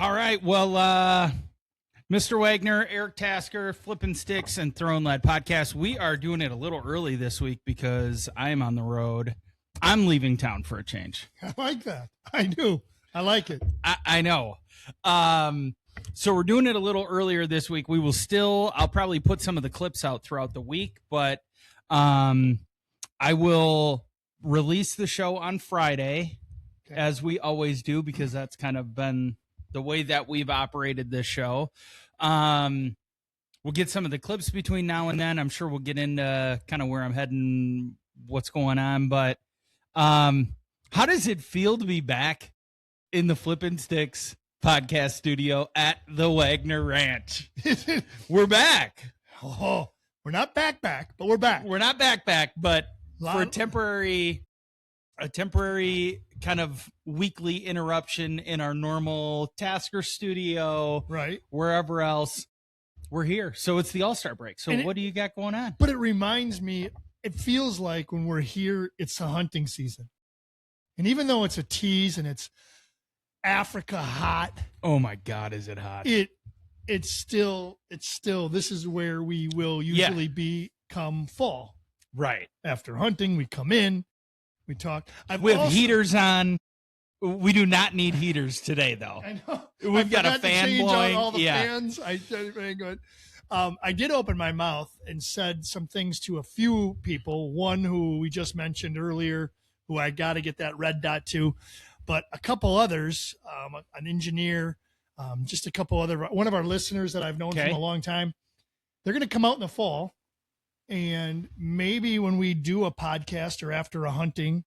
All right. Well, Mr. Wagner, Eric Tasker, Flippin Sticks and Throwin Lead podcast. We are doing it a little early this week because I am on the road. I'm leaving town for a change. I like that. I do. I like it. I know. So we're doing it a little earlier this week. I'll probably put some of the clips out throughout the week, but I will release the show on Friday, as we always do, because that's kind of been the way that we've operated this show. We'll get some of the clips between now and then. I'm sure we'll get into kind of where I'm heading, what's going on. But how does it feel to be back in the Flippin Sticks podcast studio at the Wagner Ranch? We're back. Oh, we're not back, but we're back. We're not back, but for a temporary kind of weekly interruption in our normal Tasker studio, right? Wherever else, we're here. So it's the All-Star break. So what do you got going on? But it reminds me, it feels like when we're here, it's the hunting season. And even though it's a tease and it's Africa hot. Oh my God, is it hot? It's still, this is where we will usually be come fall. Right. After hunting, we come in, we talk. We have heaters on. We do not need heaters today, though. I know. We've got a fan blowing. All the fans. I did open my mouth and said some things to a few people. One who we just mentioned earlier, who I got to get that red dot to, but a couple others, an engineer, just a couple other, one of our listeners that I've known from a long time. They're going to come out in the fall. And maybe when we do a podcast or after a hunting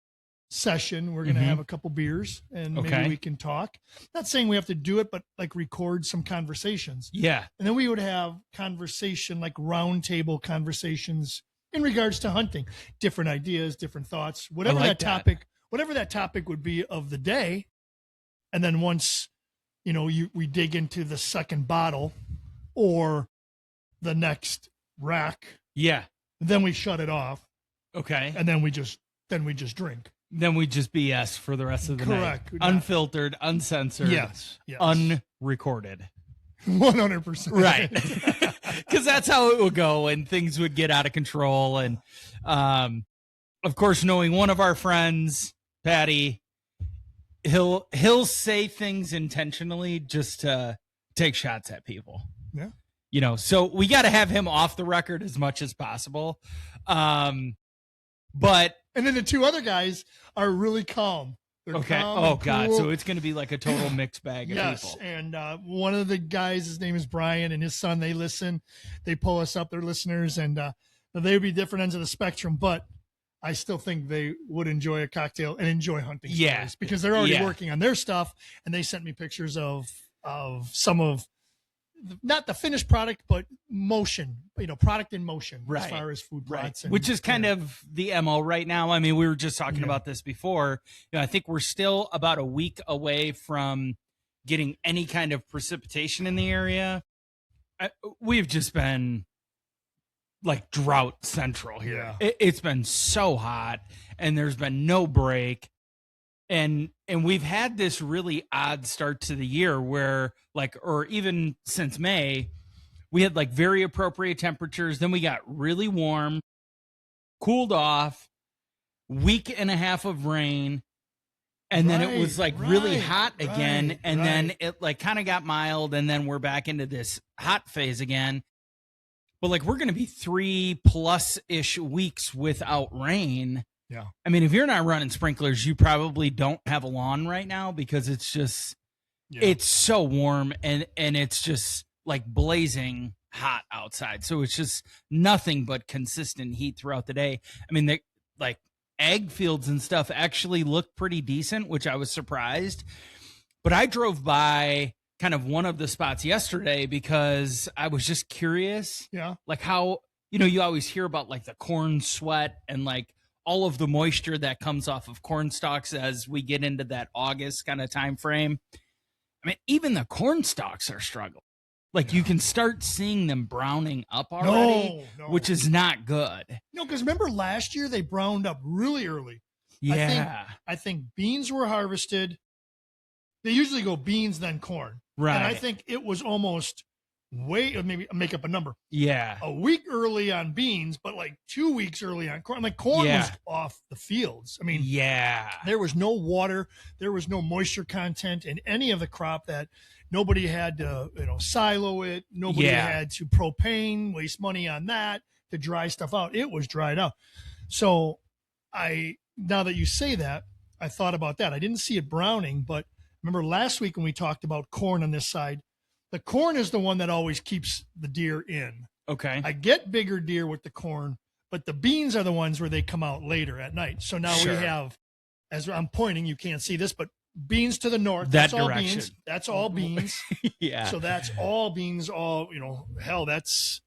session, we're going to have a couple beers and maybe we can talk. Not saying we have to do it, but like record some conversations. Yeah. And then we would have conversation, like round table conversations in regards to hunting, different ideas, different thoughts, whatever whatever that topic would be of the day. And then once, we dig into the second bottle or the next rack. Yeah. Then we shut it off. Okay. And then we just drink. Then we just BS for the rest of the night. Correct. Unfiltered, uncensored. Yes. Unrecorded. 100%. Right. Because that's how it would go and things would get out of control. And of course, knowing one of our friends, Patty, he'll say things intentionally just to take shots at people. Yeah. So we got to have him off the record as much as possible. But and then the two other guys are really calm. They're calm and God. Cool. So it's going to be like a total mixed bag of people. And one of the guys, his name is Brian, and his son, they listen. They pull us up, they're listeners, and they would be different ends of the spectrum, but I still think they would enjoy a cocktail and enjoy hunting stories because they're already working on their stuff, and they sent me pictures of some of not the finished product, but motion, product in motion as far as food plots. Which is kind of the MO right now. I mean, we were just talking about this before. I think we're still about a week away from getting any kind of precipitation in the area. We've just been like drought central here. Yeah. It's been so hot and there's been no break. And we've had this really odd start to the year where or even since May, we had very appropriate temperatures. Then we got really warm, cooled off, week and a half of rain. And then it was really hot again. And then it kind of got mild. And then we're back into this hot phase again. But we're going to be 3+ weeks without rain. Yeah. I mean, if you're not running sprinklers, you probably don't have a lawn right now because it's just, it's so warm and it's just blazing hot outside. So it's just nothing but consistent heat throughout the day. I mean, ag fields and stuff actually look pretty decent, which I was surprised. But I drove by kind of one of the spots yesterday because I was just curious. Yeah. How, you always hear about the corn sweat and all of the moisture that comes off of corn stalks as we get into that August kind of time frame. I mean, even the corn stalks are struggling. You can start seeing them browning up already, which is not good. No, because remember last year they browned up really early. Yeah. I think beans were harvested. They usually go beans, then corn. Right. And I think it was almost maybe make up a number, Yeah. a week early on beans, but like 2 weeks early on corn. Like corn was off the fields. I mean, there was no water, there was no moisture content in any of the crop. That nobody had to, silo it. Nobody had to propane, waste money on that to dry stuff out. It was dried out. So now that you say that, I thought about that. I didn't see it browning, but remember last week when we talked about corn on this side, the corn is the one that always keeps the deer in. Okay. I get bigger deer with the corn, but the beans are the ones where they come out later at night. So now we have, as I'm pointing, you can't see this, but beans to the north. That's all beans. That's all beans. Yeah. So that's all beans. All hell, that's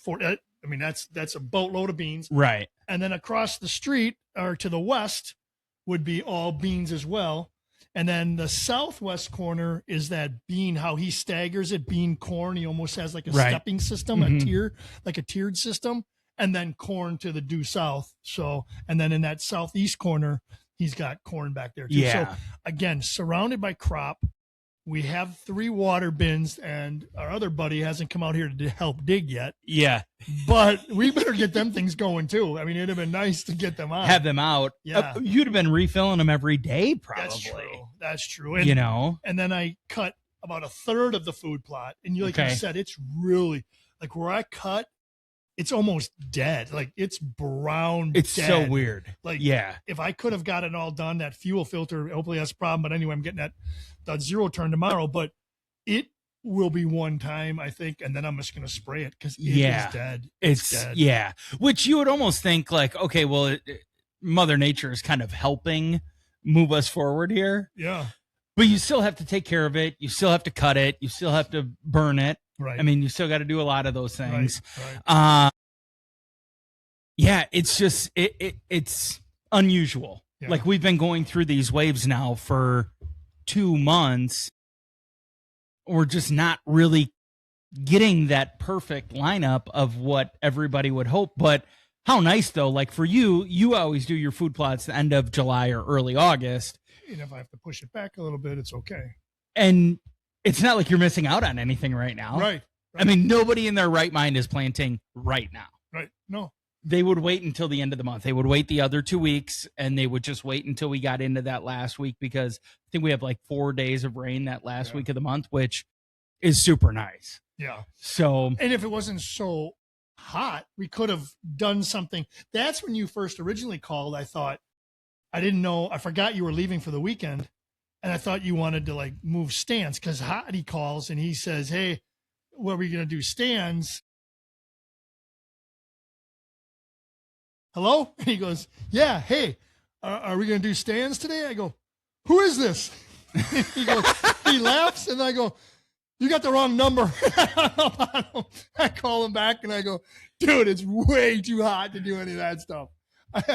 that's a boatload of beans. Right. And then across the street or to the west would be all beans as well. And then the southwest corner is that bean, how he staggers it, bean corn. He almost has like a stepping system, a tiered system, and then corn to the due south. So, and then in that southeast corner, he's got corn back there too. Yeah. So again, surrounded by crop. We have 3 water bins, and our other buddy hasn't come out here to help dig yet. Yeah. But we better get them things going too. I mean, it'd have been nice to get them out. Have them out. Yeah. You'd have been refilling them every day, probably. That's true. And, and then I cut about a third of the food plot. And you said, it's really like where I cut, it's almost dead. Like it's brown. It's dead. so weird. Like, if I could have got it all done, that fuel filter, hopefully that's a problem. But anyway, I'm getting that zero turn tomorrow, but it will be one time, I think. And then I'm just going to spray it because it is dead. It's dead. Yeah. Which you would almost think like, okay, well, Mother Nature is kind of helping move us forward here. Yeah. But you still have to take care of it. You still have to cut it. You still have to burn it. Right. I mean, you still got to do a lot of those things. Right. Yeah, it's just, it's unusual. Yeah. Like we've been going through these waves now for 2 months. We're just not really getting that perfect lineup of what everybody would hope. But how nice though, like for you always do your food plots the end of July or early August. And if I have to push it back a little bit, it's okay. And it's not like you're missing out on anything right now. Right. I mean, nobody in their right mind is planting right now. Right. No. They would wait until the end of the month. They would wait the other 2 weeks, and they would just wait until we got into that last week, because I think we have like 4 days of rain that last week of the month, which is super nice. Yeah. So, and if it wasn't so hot, we could have done something. That's when you first originally called. I thought, I didn't know, I forgot you were leaving for the weekend, and I thought you wanted to like move stands, because Hottie calls and he says, hey, what are we going to do, stands? Hello? And he goes, yeah, hey, are we going to do stands today? I go, who is this? He goes, he laughs, and I go, you got the wrong number. I call him back and I go, dude, it's way too hot to do any of that stuff.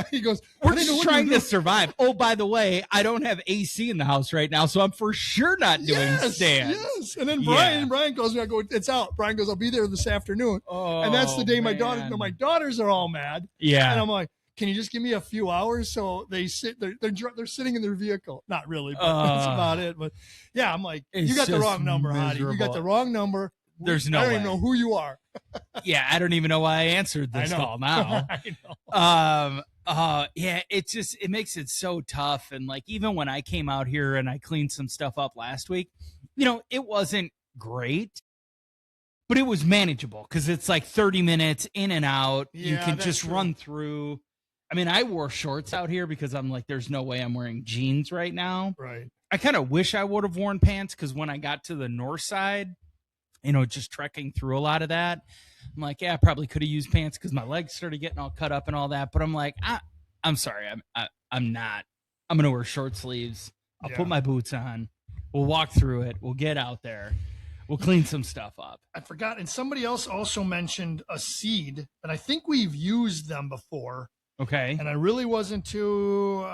He goes, we're just trying to survive. Oh, by the way, I don't have AC in the house right now, so I'm for sure not doing stands. Yes. And then Brian calls me. I go, it's out. Brian goes, I'll be there this afternoon. Oh, and that's the day my daughters are all mad. Yeah. And I'm like, can you just give me a few hours? So they sit, they're sitting in their vehicle. Not really, but that's about it. But yeah, I'm like, you got the wrong number, Hottie. You got the wrong number. There's no way. I don't even know who you are. Yeah, I don't even know why I answered this call now. I know. Yeah, it makes it so tough. And like, even when I came out here and I cleaned some stuff up last week, it wasn't great, but it was manageable, because it's like 30 minutes in and out. Yeah, you can just run through. I mean, I wore shorts out here because I'm like, there's no way I'm wearing jeans right now. Right. I kind of wish I would have worn pants, because when I got to the north side, just trekking through a lot of that, I'm like, yeah, I probably could have used pants, because my legs started getting all cut up and all that. But I'm like, I'm sorry, I'm not. I'm gonna wear short sleeves. I'll put my boots on. We'll walk through it. We'll get out there. We'll clean some stuff up. I forgot, and somebody else also mentioned a seed, and I think we've used them before. Okay. And I really wasn't too.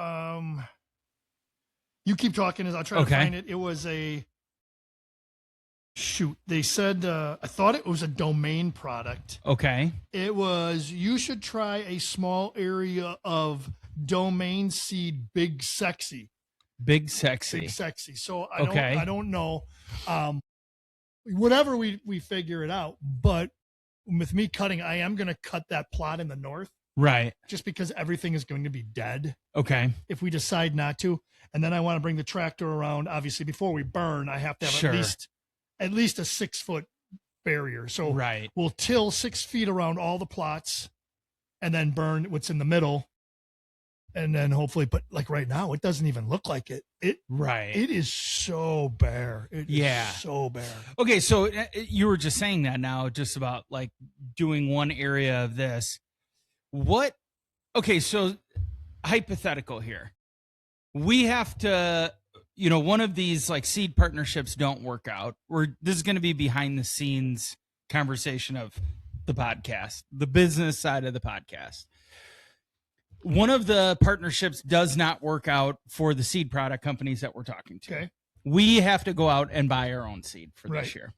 You keep talking as I'll try to find it. It was a. Shoot, they said, I thought it was a domain product. Okay. It was, you should try a small area of domain seed, Big Sexy. Big Sexy. Big Sexy. So I don't know. whatever we figure it out. But with me cutting, I am going to cut that plot in the north. Right. Just because everything is going to be dead. Okay. If we decide not to. And then I want to bring the tractor around. Obviously, before we burn, I have to have at least a 6 foot barrier. So we'll till 6 feet around all the plots and then burn what's in the middle. And then hopefully, but like right now, it doesn't even look like it. It is so bare. It is so bare. Okay. So you were just saying that now, just about like doing one area of this. Okay, so hypothetical here. We have to, one of these like seed partnerships don't work out. This is going to be behind the scenes conversation of the podcast, the business side of the podcast. One of the partnerships does not work out for the seed product companies that we're talking to. Okay. We have to go out and buy our own seed for this year.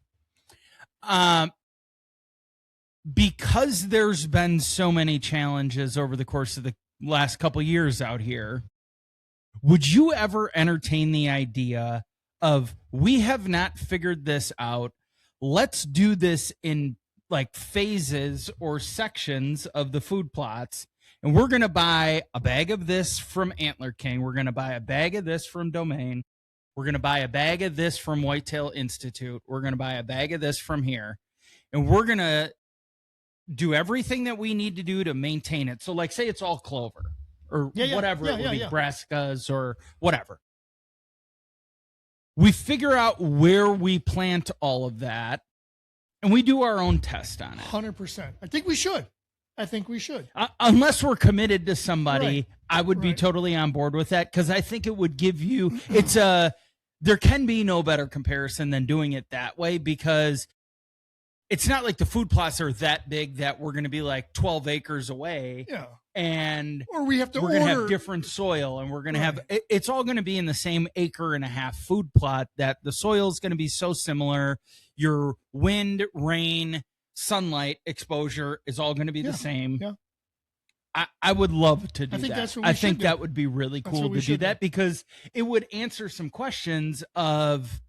Because there's been so many challenges over the course of the last couple of years out here, would you ever entertain the idea of, we have not figured this out, let's do this in like phases or sections of the food plots, and we're going to buy a bag of this from Antler King, we're going to buy a bag of this from Domain, we're going to buy a bag of this from Whitetail Institute, we're going to buy a bag of this from here, and we're going to do everything that we need to do to maintain it. So like, say it's all clover or whatever it would be, brassicas or whatever. We figure out where we plant all of that and we do our own test on it. 100%. I think we should. Unless we're committed to somebody, I would be totally on board with that, because I think it would give you, there can be no better comparison than doing it that way, because it's not like the food plots are that big that we're going to be like 12 acres away. Yeah. Or we're going to have different soil, and we're going to have, it's all going to be in the same 1.5 acre food plot, that the soil is going to be so similar. Your wind, rain, sunlight exposure is all going to be the same. Yeah. I would love to do that. I think that would be really cool to do that, because it would answer some questions of,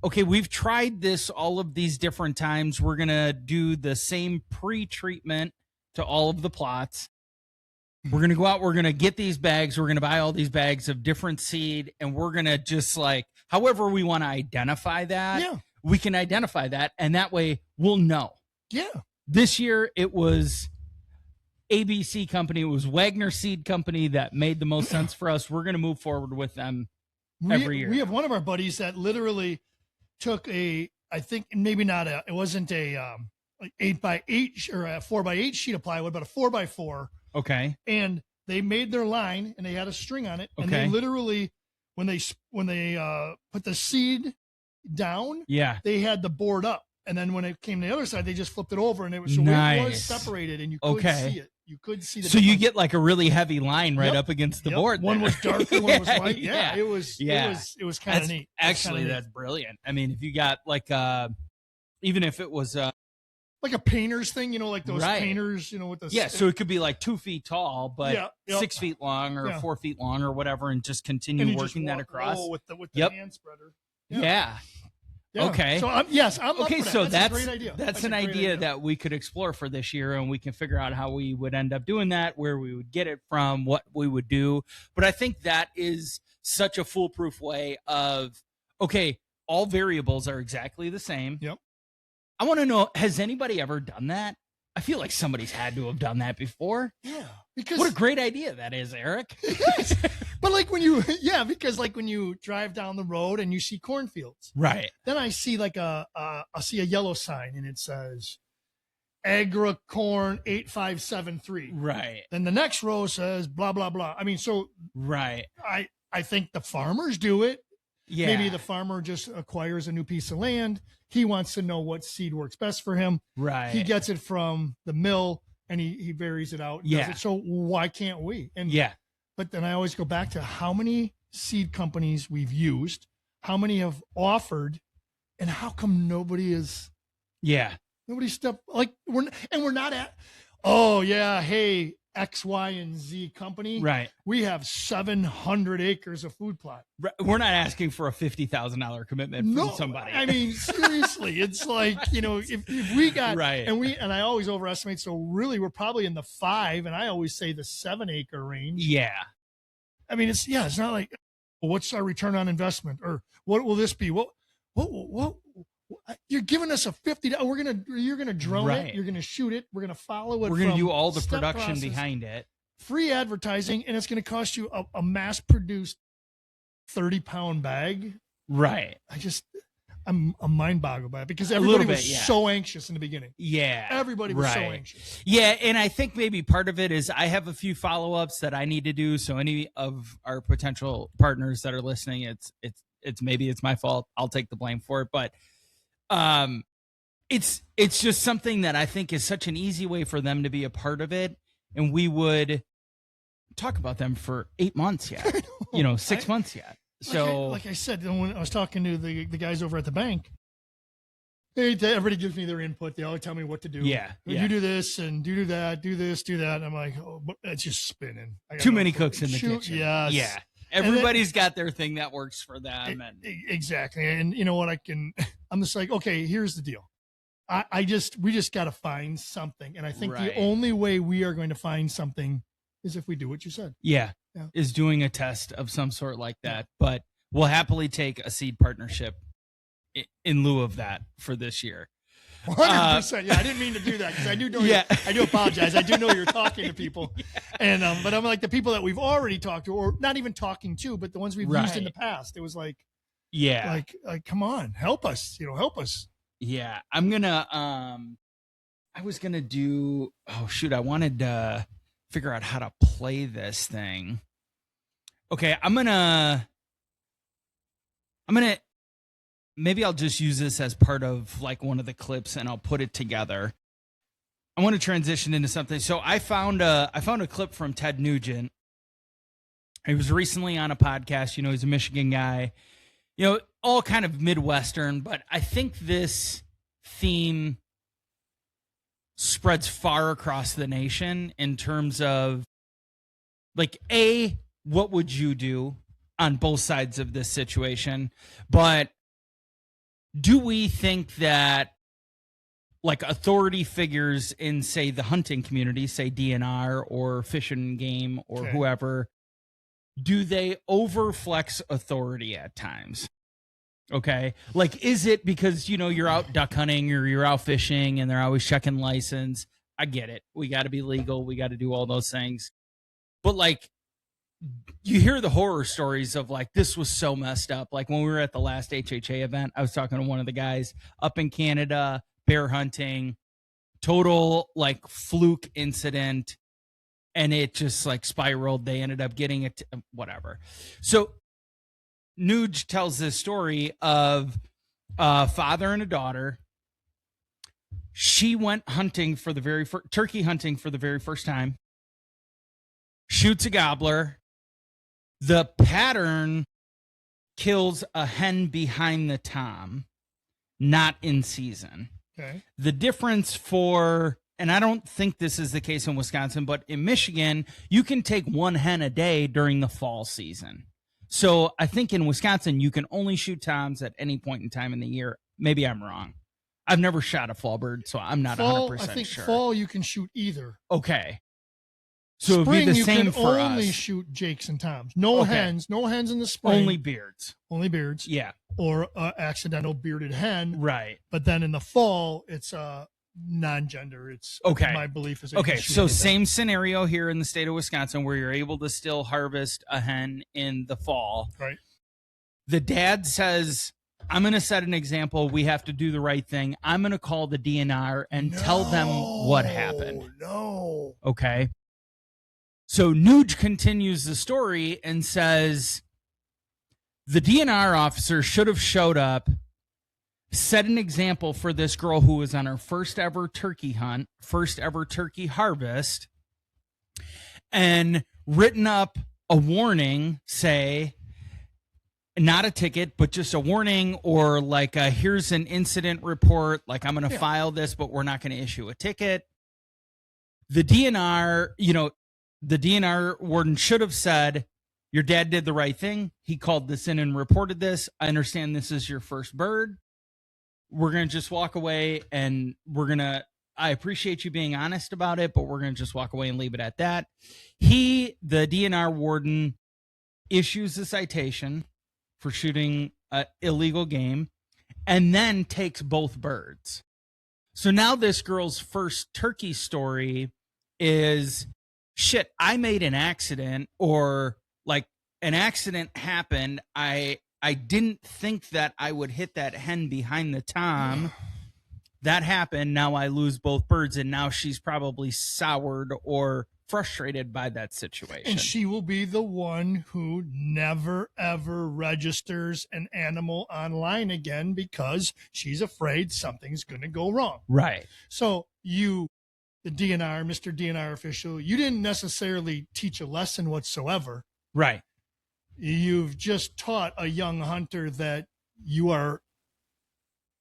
okay, we've tried this all of these different times. We're going to do the same pre-treatment to all of the plots. We're going to go out, we're going to get these bags, we're going to buy all these bags of different seed, and we're going to just like, however we want to identify that, we can identify that, and that way we'll know. Yeah. This year it was ABC Company, it was Wagner Seed Company that made the most sense for us. We're going to move forward with them every year. We have one of our buddies that literally took I think maybe not it wasn't a like 8x8 or a 4x8 sheet of plywood, but a 4x4. Okay. And they made their line, and they had a string on it. And they literally, when they put the seed down, they had the board up. And then when it came to the other side, they just flipped it over, and it was, so it was separated, and you could see it. You could see the difference. You get like a really heavy line right up against the board. One was darker, one was white. It was kind of neat. Actually, that's brilliant. I mean, if you got like even if it was like a painter's thing, like those painters, with the so it could be like 2 feet tall, but 6 feet long or 4 feet long or whatever, and just continue working that across with the hand spreader. Yeah. Okay. So I'm okay. So that's a great idea. That's an idea that we could explore for this year, and we can figure out how we would end up doing that, where we would get it from, what we would do. But I think that is such a foolproof way of, okay, all variables are exactly the same. Yep. I want to know, has anybody ever done that? I feel like somebody's had to have done that before. Yeah. Because what a great idea that is, Eric. Yes. But like when you, because like when you drive down the road and you see cornfields, right? Then I see like I see a yellow sign, and it says Agra Corn 8573. Right. Then the next row says blah blah blah. I mean, so right. I think the farmers do it. Yeah. Maybe the farmer just acquires a new piece of land. He wants to know what seed works best for him. Right. He gets it from the mill, and he varies it out. Yeah. So why can't we? And but then I always go back to how many seed companies we've used, how many have offered, and how come nobody is. Yeah. Nobody stepped like we're not at. Oh yeah, hey, X, Y, and Z company. Right. We have 700 acres of food plot. We're not asking for a $50,000 commitment from somebody. I mean, seriously, it's like, if we got, right. and I always overestimate. So really we're probably in the 5, and I always say the 7 acre range. Yeah. I mean, it's not like, well, what's our return on investment, or what will this be? What you're giving us a $50. You're gonna drone it. You're gonna shoot it. We're gonna follow it. We're gonna do all the production behind it. Free advertising, and it's gonna cost you a mass produced 30-pound bag. Right. I'm mind boggled by it, because everybody was so anxious in the beginning. Yeah. Everybody was so anxious. Yeah. And I think maybe part of it is I have a few follow-ups that I need to do. So any of our potential partners that are listening, it's maybe it's my fault. I'll take the blame for it. But it's just something that I think is such an easy way for them to be a part of it. And we would talk about them for 8 months yet, 6 months yet. So like I said, when I was talking to the guys over at the bank, everybody gives me their input. They always tell me what to do. Yeah. You do this and do that, do this, do that. And I'm like, oh, but it's just spinning. Too many cooks in the kitchen. Yes. Yeah. Everybody's got their thing that works for them. Exactly. And you know what, I'm just like, okay, here's the deal. We just got to find something. And I think the only way we are going to find something is if we do what you said. Yeah. Is doing a test of some sort like that. But we'll happily take a seed partnership in lieu of that for this year. 100%. Yeah, I didn't mean to do that, because I do know. I do apologize. I do know you're talking to people, and but I'm like, the people that we've already talked to, or not even talking to, but the ones we've used in the past. It was like, like come on, help us, help us. Yeah, I'm gonna. I was gonna do. Oh shoot, I wanted to figure out how to play this thing. Okay, I'm gonna maybe I'll just use this as part of like one of the clips, and I'll put it together. I want to transition into something. So I found a clip from Ted Nugent. He was recently on a podcast. He's a Michigan guy. All kind of Midwestern, but I think this theme spreads far across the nation in terms of, like, what would you do on both sides of this situation? But do we think that, like, authority figures in, say, the hunting community, say DNR or Fish and Game or whoever, do they overflex authority at times? Okay. Like, is it because, you're out duck hunting or you're out fishing and they're always checking license? I get it. We got to be legal. We got to do all those things. But, like, you hear the horror stories of, like, this was so messed up. Like, when we were at the last HHA event, I was talking to one of the guys up in Canada, bear hunting, total, like, fluke incident. And it just, like, spiraled. They ended up getting it, whatever. So Nuge tells this story of a father and a daughter. She went hunting for the very first turkey hunting for the very first time. Shoots a gobbler. The pattern kills a hen behind the tom, not in season. Okay. The difference and I don't think this is the case in Wisconsin, but in Michigan, you can take one hen a day during the fall season. So I think in Wisconsin, you can only shoot toms at any point in time in the year. Maybe I'm wrong. I've never shot a fall bird, so I'm not 100% sure. I think fall you can shoot either. Okay. So spring, it'd be the same for us. You can only shoot jakes and toms. No hens in the spring. Only beards. Yeah. Or accidental bearded hen. Right. But then in the fall, it's non-gender. It's my belief is so same scenario here in the state of Wisconsin, where you're able to still harvest a hen in the fall. Right. The dad says, I'm going to set an example. We have to do the right thing. I'm going to call the DNR and tell them what happened. No. Okay. So Nuge continues the story and says the DNR officer should have showed up, set an example for this girl who was on her first ever turkey hunt, first ever turkey harvest, and written up a warning, say, not a ticket, but just a warning, or like here's an incident report, like I'm going to file this, but we're not going to issue a ticket. the DNR, the DNR warden should have said, your dad did the right thing. He called this in and reported this. I understand this is your first bird. We're going to just walk away, and I appreciate you being honest about it, but we're going to just walk away and leave it at that. The DNR warden, issues a citation for shooting illegal game and then takes both birds. So now this girl's first turkey story is, shit, I made an accident, or like an accident happened. I didn't think that I would hit that hen behind the tom. That happened. Now I lose both birds, and now she's probably soured or frustrated by that situation. And she will be the one who never, ever registers an animal online again because she's afraid something's going to go wrong. Right. So you, the DNR, Mr. DNR official, you didn't necessarily teach a lesson whatsoever. Right. You've just taught a young hunter that you are,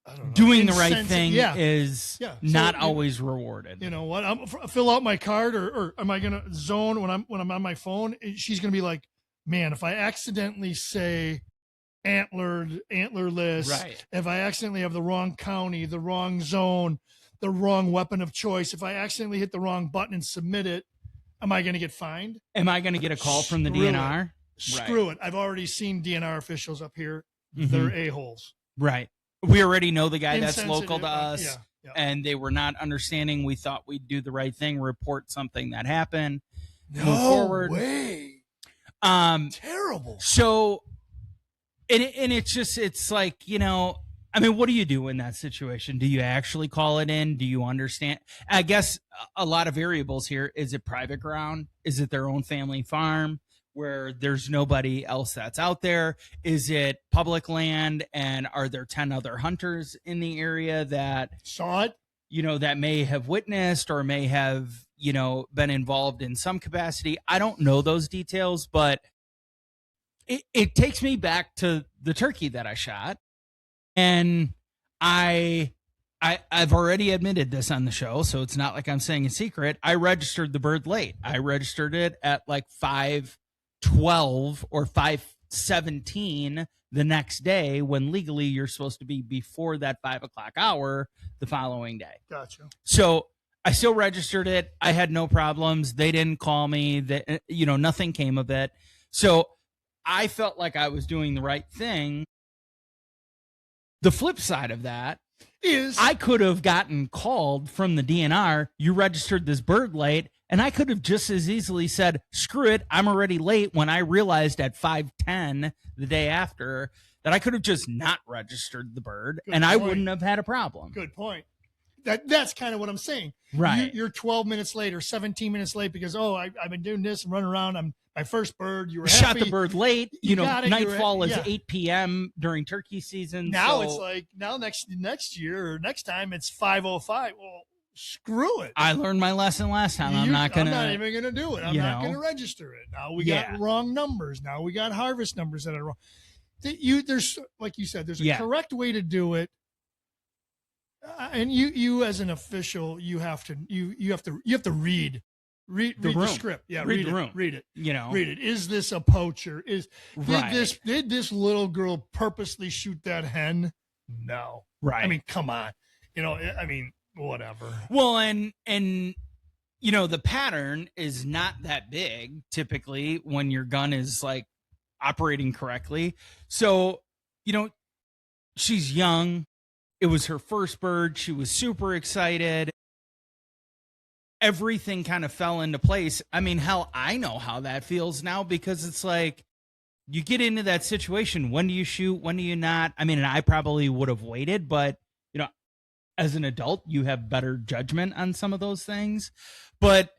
I don't know, doing the right thing is So, not always rewarded. You know what? Fill out my card, or am I gonna zone when I'm on my phone? She's gonna be like, man, if I accidentally say antlerless, right? If I accidentally have the wrong county, the wrong zone, the wrong weapon of choice, if I accidentally hit the wrong button and submit it, am I gonna get fined? Am I gonna get a call from the DNR? Screw it. I've already seen DNR officials up here. They're a-holes. Right. We already know the guy that's local to us, and they were not understanding. We thought we'd do the right thing, report something that happened, move forward. Way. Terrible. So, and it's like, I mean, what do you do in that situation? Do you actually call it in? Do you understand? I guess a lot of variables here. Is it private ground? Is it their own family farm where there's nobody else that's out there? Is it public land, and are there 10 other hunters in the area that saw it, that may have witnessed or may have, been involved in some capacity? I don't know those details, but it takes me back to the turkey that I shot. And I've already admitted this on the show, so it's not like I'm saying a secret. I registered the bird late. I registered it at like 5:12 or 5:17 the next day, when legally you're supposed to be before that 5 o'clock hour the following day. Gotcha. So I still registered it. I had no problems. They didn't call me. Nothing came of it. So I felt like I was doing the right thing. The flip side of that is I could have gotten called from the DNR. You registered this bird late. And I could have just as easily said, screw it, I'm already late, when I realized at 5:10 the day after that I could have just not registered the bird. Good and point. I wouldn't have had a problem. Good point. That's kind of what I'm saying. Right. You're 12 minutes late or 17 minutes late because, I've been doing this and running around. I'm my first bird. You were shot happy. The bird late. Nightfall is 8 p.m. during turkey season. Now it's like, next year or next time it's 5:05. Well, screw it. I learned my lesson last time. I'm not even gonna do it. I'm not gonna register it. Now we got wrong numbers. Now we got harvest numbers that are wrong. There's, like you said, there's a correct way to do it. And you as an official, you have to read the script. Yeah, read the room. Read it. Read it. Is this a poacher? Did this little girl purposely shoot that hen? No. Right. I mean, come on. Whatever. Well, and the pattern is not that big typically when your gun is like operating correctly. So, she's young. It was her first bird. She was super excited. Everything kind of fell into place. I mean, hell, I know how that feels now, because it's like you get into that situation. When do you shoot? When do you not? I mean, and I probably would have waited, but as an adult, you have better judgment on some of those things. But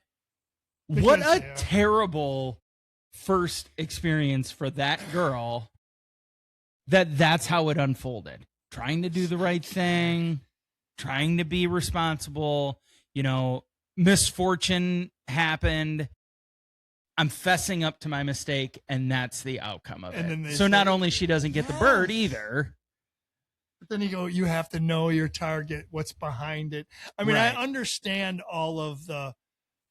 what a terrible first experience for that girl, that's how it unfolded. Trying to do the right thing, trying to be responsible, misfortune happened. I'm fessing up to my mistake, and that's the outcome of it. So not only she doesn't get the bird either. But then you have to know your target, what's behind it. I mean, I understand all of the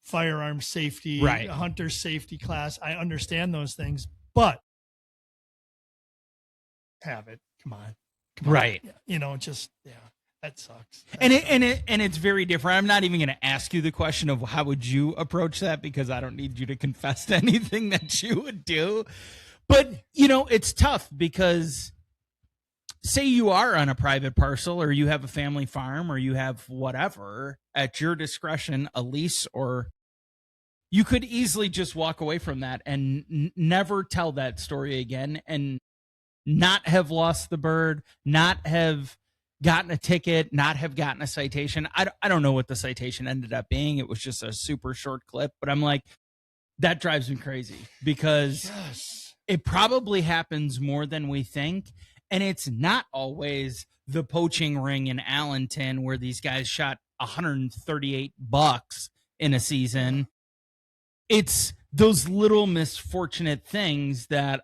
firearm safety, Right. hunter safety class. I understand those things, but have it. Come on. Right. You know, just, yeah, that sucks. And it's very different. I'm not even going to ask you the question of how would you approach that, because I don't need you to confess to anything that you would do. But, you know, it's tough because say you are on a private parcel or you have a family farm or you have whatever at your discretion, a lease, or you could easily just walk away from that and never tell that story again and not have lost the bird, not have gotten a ticket, not have gotten a citation. I don't know what the citation ended up being. It was just a super short clip, but I'm like, that drives me crazy because it probably happens more than we think. And it's not always the poaching ring in Allenton where these guys shot 138 bucks in a season. It's those little misfortunate things that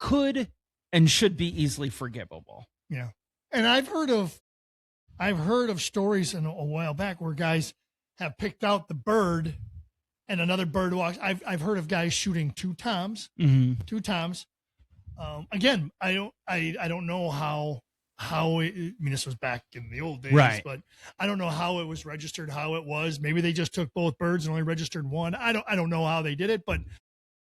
could and should be easily forgivable. Yeah. And I've heard of stories in a while back where guys have picked out the bird and another bird walks. I've heard of guys shooting two toms. Again, I don't know how it, I mean, this was back in the old days, right, but I don't know how it was registered, how it was. Maybe they just took both birds and only registered one. I don't know how they did it, but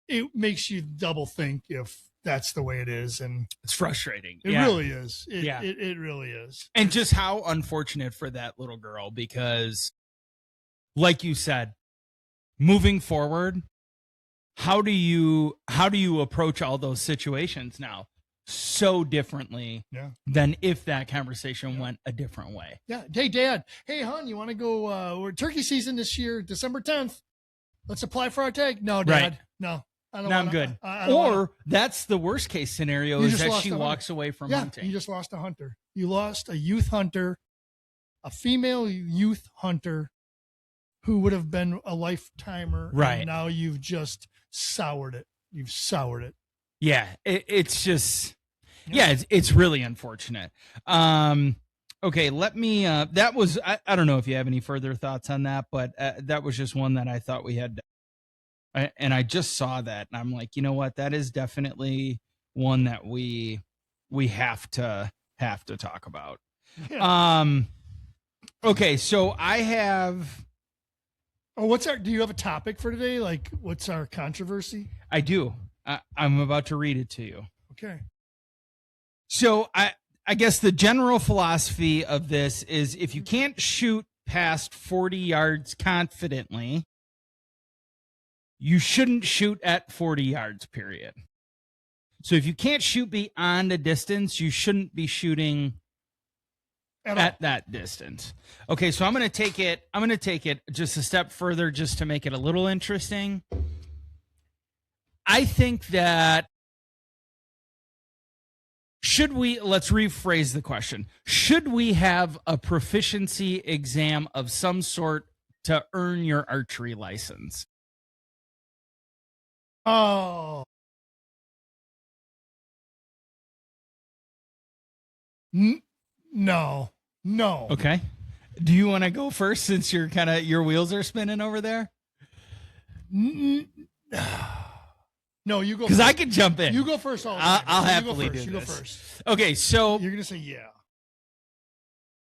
it makes you double think if that's the way it is. And it's frustrating. It really is. It really is. And just how unfortunate for that little girl, because like you said, moving forward, how do you approach all those situations now so differently than if that conversation went a different way? Yeah. Hey, Dad. Hey, hon, you want to go? We're turkey season this year, December 10th. Let's apply for our tag. No, Dad. Right. No. I'm good. Or that's the worst case scenario, is that she walks away from hunting. You just lost a hunter. You lost a youth hunter, a female youth hunter who would have been a lifetimer. Right. And now you've just soured it. You've soured it. Yeah. It's just, it's really unfortunate. Okay. Let me, that was, I don't know if you have any further thoughts on that, but that was just one that I thought we had. And I just saw that and I'm like, you know what? That is definitely one that we have to talk about. Yeah. Okay. So I have. Oh, do you have a topic for today? Like, what's our controversy? I do. I'm about to read it to you. Okay. So I guess the general philosophy of this is if you can't shoot past 40 yards confidently, you shouldn't shoot at 40 yards, period. So if you can't shoot beyond a distance, you shouldn't be shooting at that distance. Okay, so I'm going to take it just a step further just to make it a little interesting. I think that let's rephrase the question. Should we have a proficiency exam of some sort to earn your archery license? Oh. No. Okay. Do you want to go first since your wheels are spinning over there? No, you go. Because I can jump in. You go first. I'll happily do this. You go first. Okay, so you're gonna say yeah.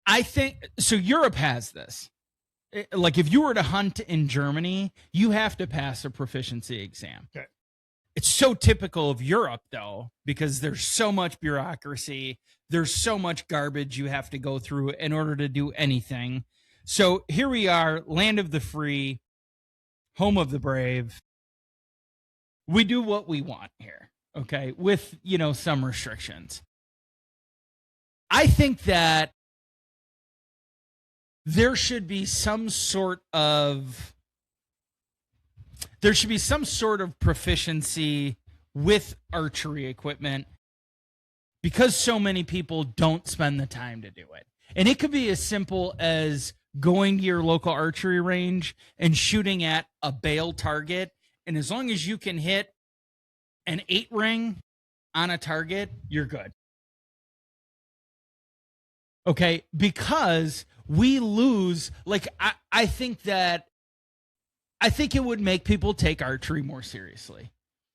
I think so. Europe has this. Like if you were to hunt in Germany, you have to pass a proficiency exam. Okay. It's so typical of Europe, though, because there's so much bureaucracy. There's so much garbage you have to go through in order to do anything. So here we are, land of the free, home of the brave. We do what we want here, okay, with, some restrictions. I think that there should be some sort of proficiency with archery equipment because so many people don't spend the time to do it. And it could be as simple as going to your local archery range and shooting at a bail target. And as long as you can hit an 8 ring on a target, you're good. Okay, because we lose. Like, I think it would make people take archery more seriously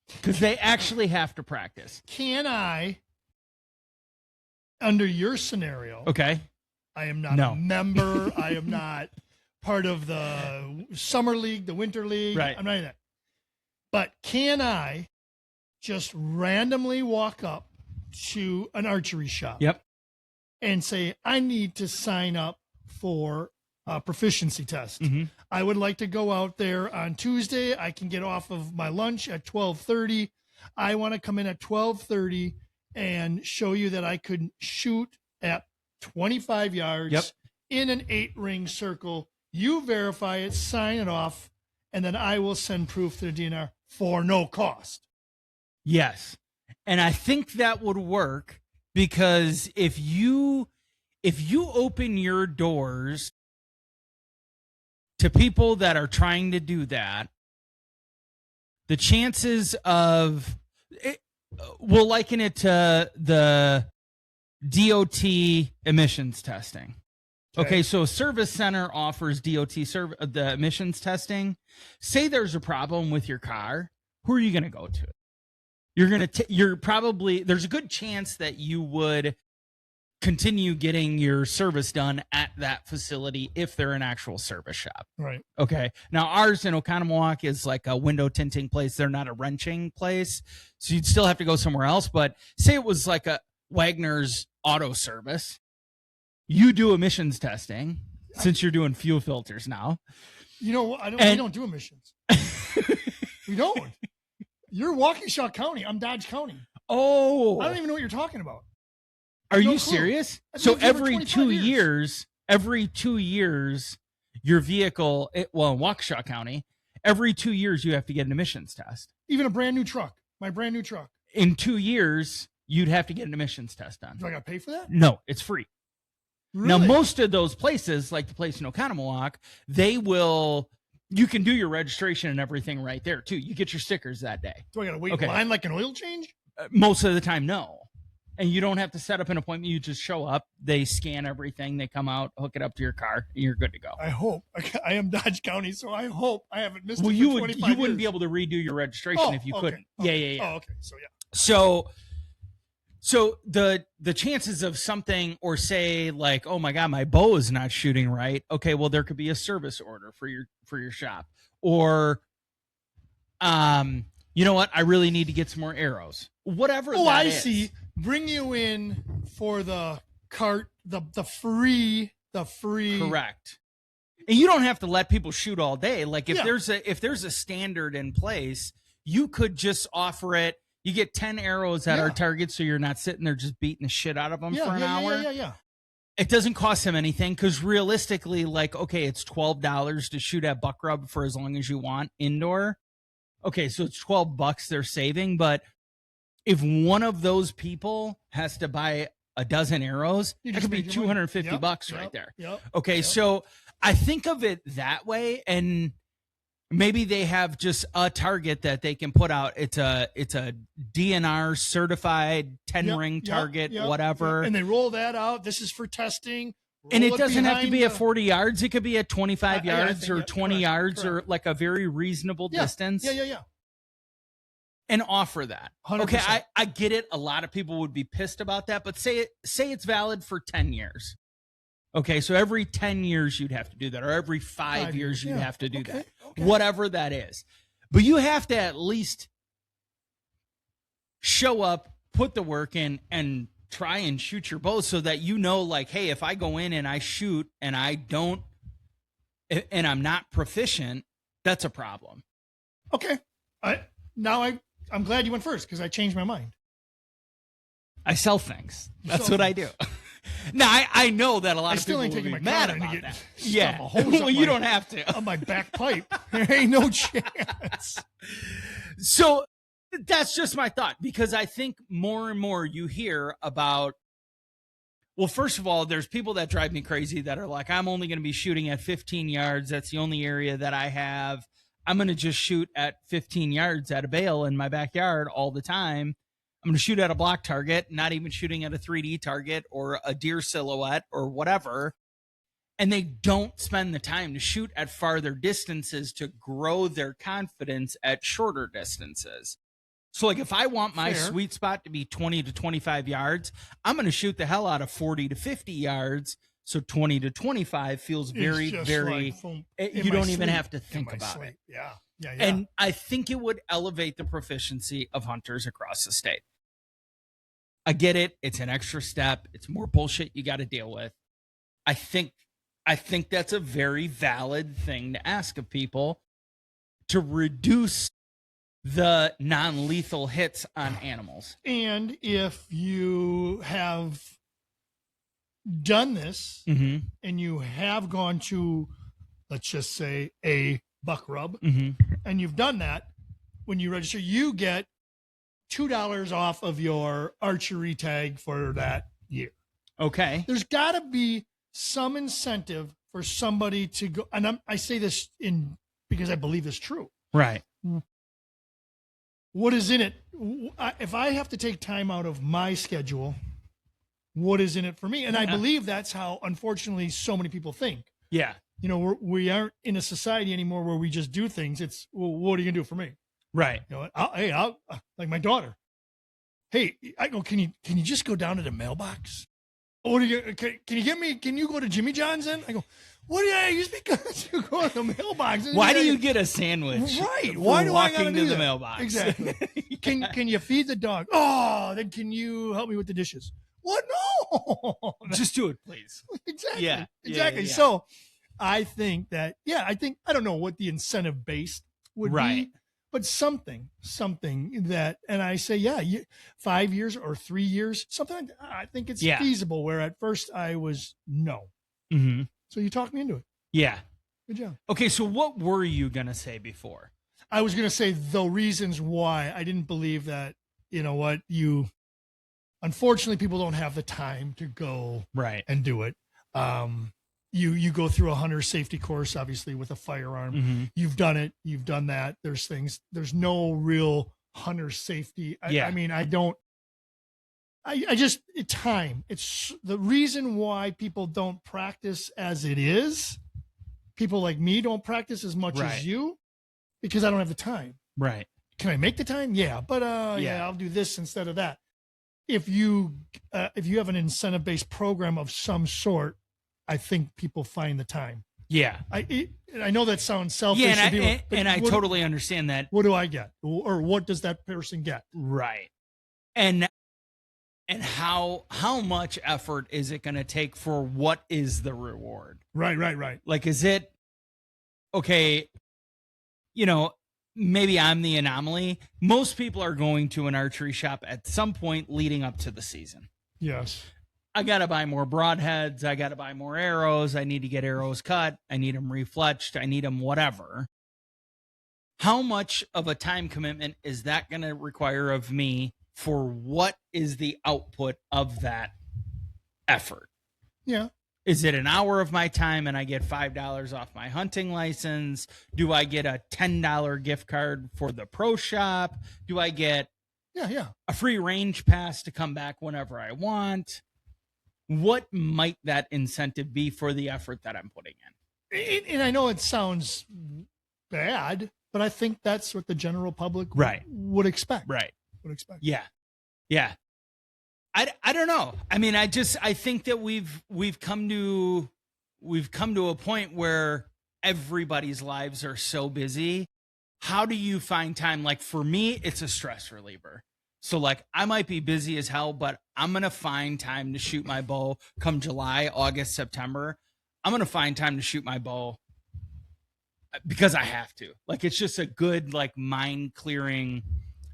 because they actually have to practice. Can I, under your scenario, Okay. I am not a member. I am not part of the summer league, the winter league. Right. I'm not in that. But can I just randomly walk up to an archery shop? Yep. And say, I need to sign up for a proficiency test. Mm-hmm. I would like to go out there on Tuesday. I can get off of my lunch at 12:30. I want to come in at 12:30 and show you that I could shoot at 25 yards in an 8-ring circle. You verify it, sign it off, and then I will send proof to the DNR for no cost. Yes. And I think that would work because if you open your doors to people that are trying to do that, the chances of it, we'll liken it to the DOT emissions testing. Okay, so a service center offers DOT the emissions testing. Say there's a problem with your car, who are you going to go to? You're probably, there's a good chance that you would continue getting your service done at that facility if they're an actual service shop. Right. Okay. Now ours in Oconomowoc is like a window tinting place. They're not a wrenching place. So you'd still have to go somewhere else. But say it was like a Wagner's auto service. You do emissions testing since you're doing fuel filters now. You know, we don't do emissions. We don't. You're Waukesha County. I'm Dodge County. Oh. I don't even know what you're talking about. Are you serious? So every 2 years. your vehicle, in Waukesha County, every 2 years you have to get an emissions test. Even a brand new truck, my brand new truck. In 2 years, you'd have to get an emissions test done. Do I got to pay for that? No, it's free. Really? Now, most of those places, like the place in Oconomowoc, you can do your registration and everything right there, too. You get your stickers that day. Do I got to wait in line like an oil change? Most of the time, no. And you don't have to set up an appointment. You just show up. They scan everything. They come out, hook it up to your car, and you're good to go. I hope. I am Dodge County, so I hope I haven't missed it for you 25 years. wouldn't be able to redo your registration if you couldn't. Okay. Yeah. Oh, okay. So, yeah. So the chances of something, or say like, oh my God, my bow is not shooting right. Okay, well, there could be a service order for your shop. Or, you know what? I really need to get some more arrows. Whatever. Oh, I see. Bring you in for the cart, the free. Correct. And you don't have to let people shoot all day. Like if there's a standard in place, you could just offer it. You get 10 arrows at our target, so you're not sitting there just beating the shit out of them for an hour. Yeah. It doesn't cost them anything because realistically, like, okay, it's $12 to shoot at buck rub for as long as you want indoor. Okay, so it's $12 they're saving. But if one of those people has to buy a dozen arrows, that could be $250 right there. Okay, so I think of it that way, and maybe they have just a target that they can put out. It's a DNR certified 10-ring target, whatever. And they roll that out. This is for testing. And it doesn't have to be at 40 yards. It could be at 25 yards or 20 yards or like a very reasonable distance. Yeah. And offer that. 100%. Okay, I get it. A lot of people would be pissed about that, but say it's valid for 10 years. Okay, so every 10 years you'd have to do that, or every 5 years you'd have to do that. Okay. Whatever that is. But you have to at least show up, put the work in, and try and shoot your bow so that you know, like, hey, if I go in and I shoot and I'm not proficient, that's a problem. Okay. I'm glad you went first because I changed my mind. I sell things. That's what I do. Now, I know that a lot of people will be mad about that. Yeah. Well, you don't have to. On my back pipe. There ain't no chance. So that's just my thought, because I think more and more you hear about, well, first of all, there's people that drive me crazy that are like, I'm only going to be shooting at 15 yards. That's the only area that I have. I'm going to just shoot at 15 yards at a bale in my backyard all the time. I'm going to shoot at a block target, not even shooting at a 3D target or a deer silhouette or whatever. and they don't spend the time to shoot at farther distances to grow their confidence at shorter distances. So like if I want my sweet spot to be 20 to 25 yards, I'm going to shoot the hell out of 40 to 50 yards. So 20 to 25 feels very, very, like you don't even have to think about it. Yeah. And I think it would elevate the proficiency of hunters across the state. I get it. It's an extra step. It's more bullshit you got to deal with. I think that's a very valid thing to ask of people, to reduce the non-lethal hits on animals. And if you have done this and you have gone to, let's just say, a buck rub, and you've done that, when you register, you get $2 off of your archery tag for that year. Okay. There's got to be some incentive for somebody to go, and I say this because I believe it's true. Right. What is in it? If I have to take time out of my schedule, what is in it for me? And I believe that's how, unfortunately, so many people think. Yeah. You know, we aren't in a society anymore where we just do things. It's, well, what are you gonna do for me? Right. You know, I'll like my daughter. Hey, I go, can you just go down to the mailbox? What do you? Can you get me? Can you go to Jimmy John's then? I go, what do you? Just because you go to the mailbox. Why do you get a sandwich? Right. Why do I gotta walking do to the that? mailbox? Exactly. Can you feed the dog? Oh, then can you help me with the dishes? What? No. Just do it, please. Exactly. Yeah. Exactly. Yeah. So I think that, I don't know what the incentive based would be, but something that, and I say, 5 years or 3 years, something like that, I think it's feasible, where at first I was no. Mm-hmm. So you talked me into it. Yeah. Good job. Okay. So what were you going to say before? I was going to say the reasons why I didn't believe that, unfortunately, people don't have the time to go and do it. You go through a hunter safety course, obviously, with a firearm. You've done it. You've done that. There's no real hunter safety. Time. It's the reason why people don't practice as it is. People like me don't practice as much as you, because I don't have the time. Right. Can I make the time? Yeah. But I'll do this instead of that. If you have an incentive-based program of some sort, I think people find the time. Yeah. I know that sounds selfish. Yeah, and I totally understand that. What do I get? Or what does that person get? Right. And how much effort is it going to take for what is the reward? Right. Like, is it, okay, maybe I'm the anomaly. Most people are going to an archery shop at some point leading up to the season. Yes. I got to buy more broadheads. I got to buy more arrows. I need to get arrows cut. I need them refletched. I need them whatever. How much of a time commitment is that going to require of me for what is the output of that effort? Yeah. Is it an hour of my time and I get $5 off my hunting license? Do I get a $10 gift card for the pro shop? Do I get a free range pass to come back whenever I want? What might that incentive be for the effort that I'm putting in? And I know it sounds bad, but I think that's what the general public would expect. Right. Would expect. Yeah. Yeah. I don't know. I mean, I think that we've come to a point where everybody's lives are so busy. How do you find time? Like, for me, it's a stress reliever. So like, I might be busy as hell, but I'm going to find time to shoot my bow come July, August, September. I'm going to find time to shoot my bow because I have to. Like, it's just a good, like, mind clearing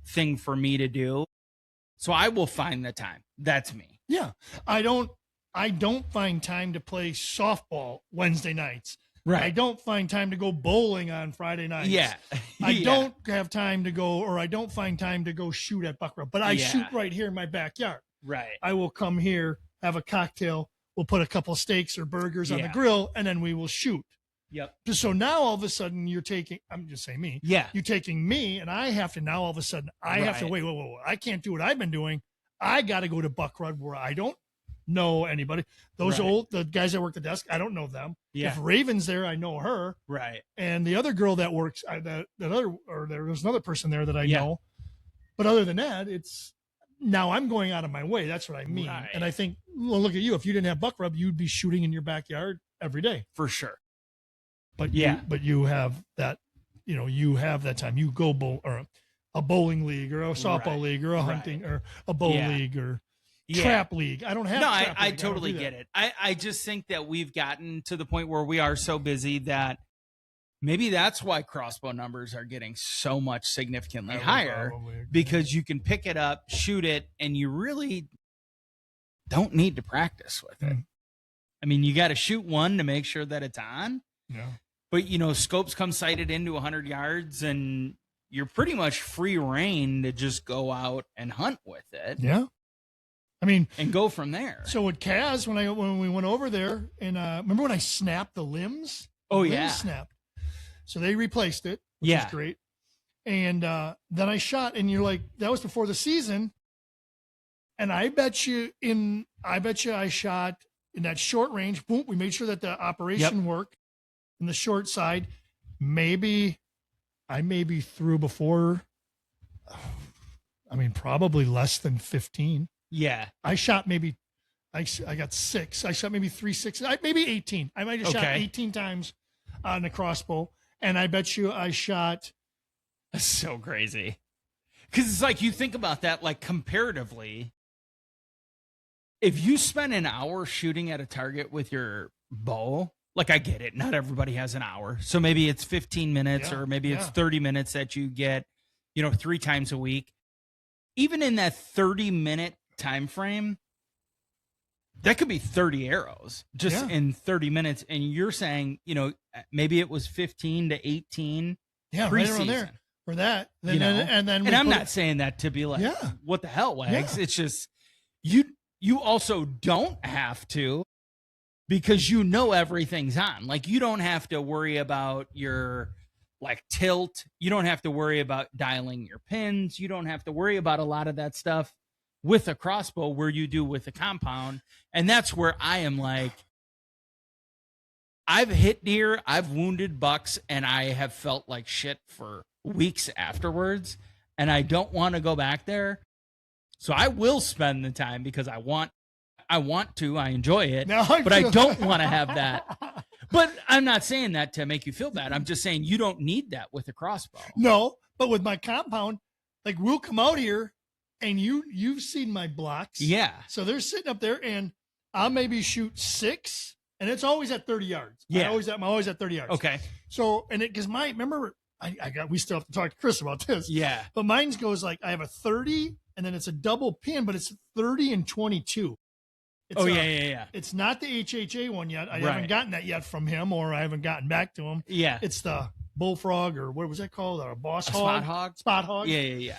thing for me to do. So I will find the time. That's me. Yeah. I don't find time to play softball Wednesday nights. Right. I don't find time to go bowling on Friday nights. Yeah. I don't have time to go, or I don't find time to go shoot at buck rub, but I shoot right here in my backyard. Right. I will come here, have a cocktail. We'll put a couple steaks or burgers on the grill, and then we will shoot. Yep. So now all of a sudden you're taking, I'm just saying me. Yeah. You're taking me, and I have to now all of a sudden, I have to wait. I can't do what I've been doing. I got to go to buck rub where I don't know anybody. Those Right. the guys that work the desk, I don't know them. Yeah. If Raven's there, I know her. Right. And the other girl that works, there was another person there that I Yeah. know. But other than that, now I'm going out of my way. That's what I mean. Right. And I think, well, look at you. If you didn't have buck rub, you'd be shooting in your backyard every day. For sure. But Yeah. you have that, you have that time. You go or a bowling league or a softball Right. league or a hunting or a bow league or trap league. I don't have. No, trap I league. totally get it. I just think that we've gotten to the point where we are so busy that maybe that's why crossbow numbers are getting so much significantly higher, because you can pick it up, shoot it, and you really don't need to practice with it. I mean, you got to shoot one to make sure that it's on. Yeah. But, scopes come sighted into 100 yards, and you're pretty much free reign to just go out and hunt with it. Yeah. I mean, and go from there. So with Kaz, when we went over there, and remember when I snapped the limbs? Oh, limbs yeah. Snapped. So they replaced it, which is great. And then I shot, and you're like, that was before the season. And I bet you I shot in that short range. Boom, we made sure that the operation worked in the short side. I maybe threw before, probably less than 15. Yeah. I shot I got 6. I shot maybe 3 6. Maybe 18. I might have shot 18 times on the crossbow. And I bet you I shot. That's so crazy. Because it's like, you think about that, like comparatively, if you spend an hour shooting at a target with your bow, like I get it, not everybody has an hour. So maybe it's 15 minutes or maybe it's 30 minutes that you get, 3 times a week. Even in that 30-minute time frame, that could be 30 arrows just in 30 minutes. And you're saying, maybe it was 15 to 18 right around there for that. And I'm not saying that to be like, what the hell, Wags? It's just, you also don't have to, because everything's on. Like, you don't have to worry about your like tilt. You don't have to worry about dialing your pins. You don't have to worry about a lot of that stuff with a crossbow where you do with a compound. And that's where I am like, I've hit deer, I've wounded bucks, and I have felt like shit for weeks afterwards. And I don't want to go back there. So I will spend the time because I want to, I enjoy it, but I don't want to have that. But I'm not saying that to make you feel bad. I'm just saying you don't need that with a crossbow. No, but with my compound, like, we'll come out here and you've seen my blocks. Yeah. So they're sitting up there and I'll maybe shoot 6 and it's always at 30 yards. Yeah. I'm always at 30 yards. Okay. So, remember we still have to talk to Chris about this. Yeah. But mine goes like, I have a 30 and then it's a double pin, but it's 30 and 22. It's It's not the HHA one yet. I haven't gotten that yet from him, or I haven't gotten back to him. Yeah. It's the bullfrog, or what was that called? Or boss hog? Spot hog? Spot hog. Yeah.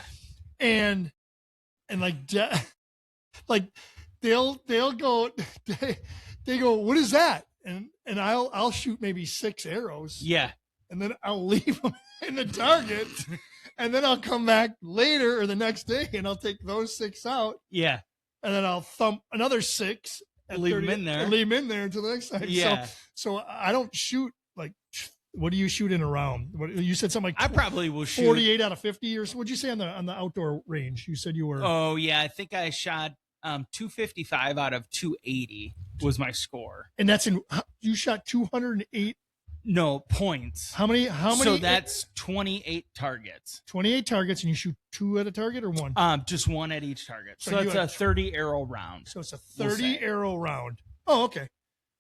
And like they'll go, they go, what is that? And I'll shoot maybe 6 arrows. Yeah. And then I'll leave them in the target. And then I'll come back later or the next day and I'll take those 6 out. Yeah. And then I'll thump another 6 and leave them in there. And leave them in there until the next time. Yeah. So I don't shoot like, what do you shoot in a round? What you said something like I probably will shoot 48 out of 50 or so. What'd you say on the outdoor range? You said you were. Oh yeah, I think I shot 255 out of 280 was my score. And that's you shot 208. No, points. How many? So that's 28 targets. 28 targets, and you shoot 2 at a target or 1? Just 1 at each target. So it's a 30 arrow round. So it's a 30 arrow round. Oh, okay.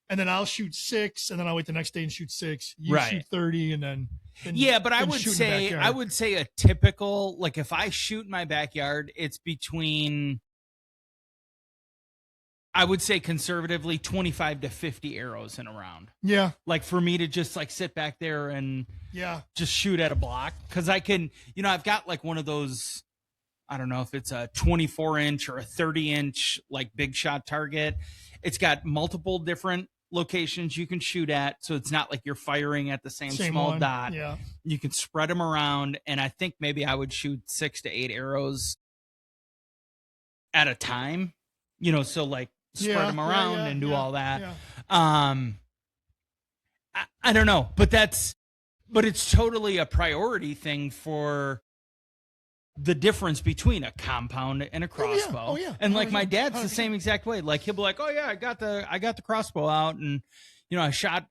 And then I'll shoot 6, and then I'll wait the next day and shoot 6. You shoot 30, and then yeah. But I would say a typical, like, if I shoot in my backyard, it's between, I would say conservatively 25 to 50 arrows in a round. Yeah. Like, for me to just like sit back there and just shoot at a block. Cause I can, I've got like one of those, I don't know if it's a 24-inch or a 30-inch, like, big shot target. It's got multiple different locations you can shoot at. So it's not like you're firing at the same small one. dot. Yeah. You can spread them around. And I think maybe I would shoot 6 to 8 arrows at a time, so like, spread them around and do all that. Yeah. I don't know, but it's totally a priority thing for the difference between a compound and a crossbow. Oh yeah. And like my dad's the same exact way. Like he'll be like, "Oh yeah, I got the crossbow out, and I shot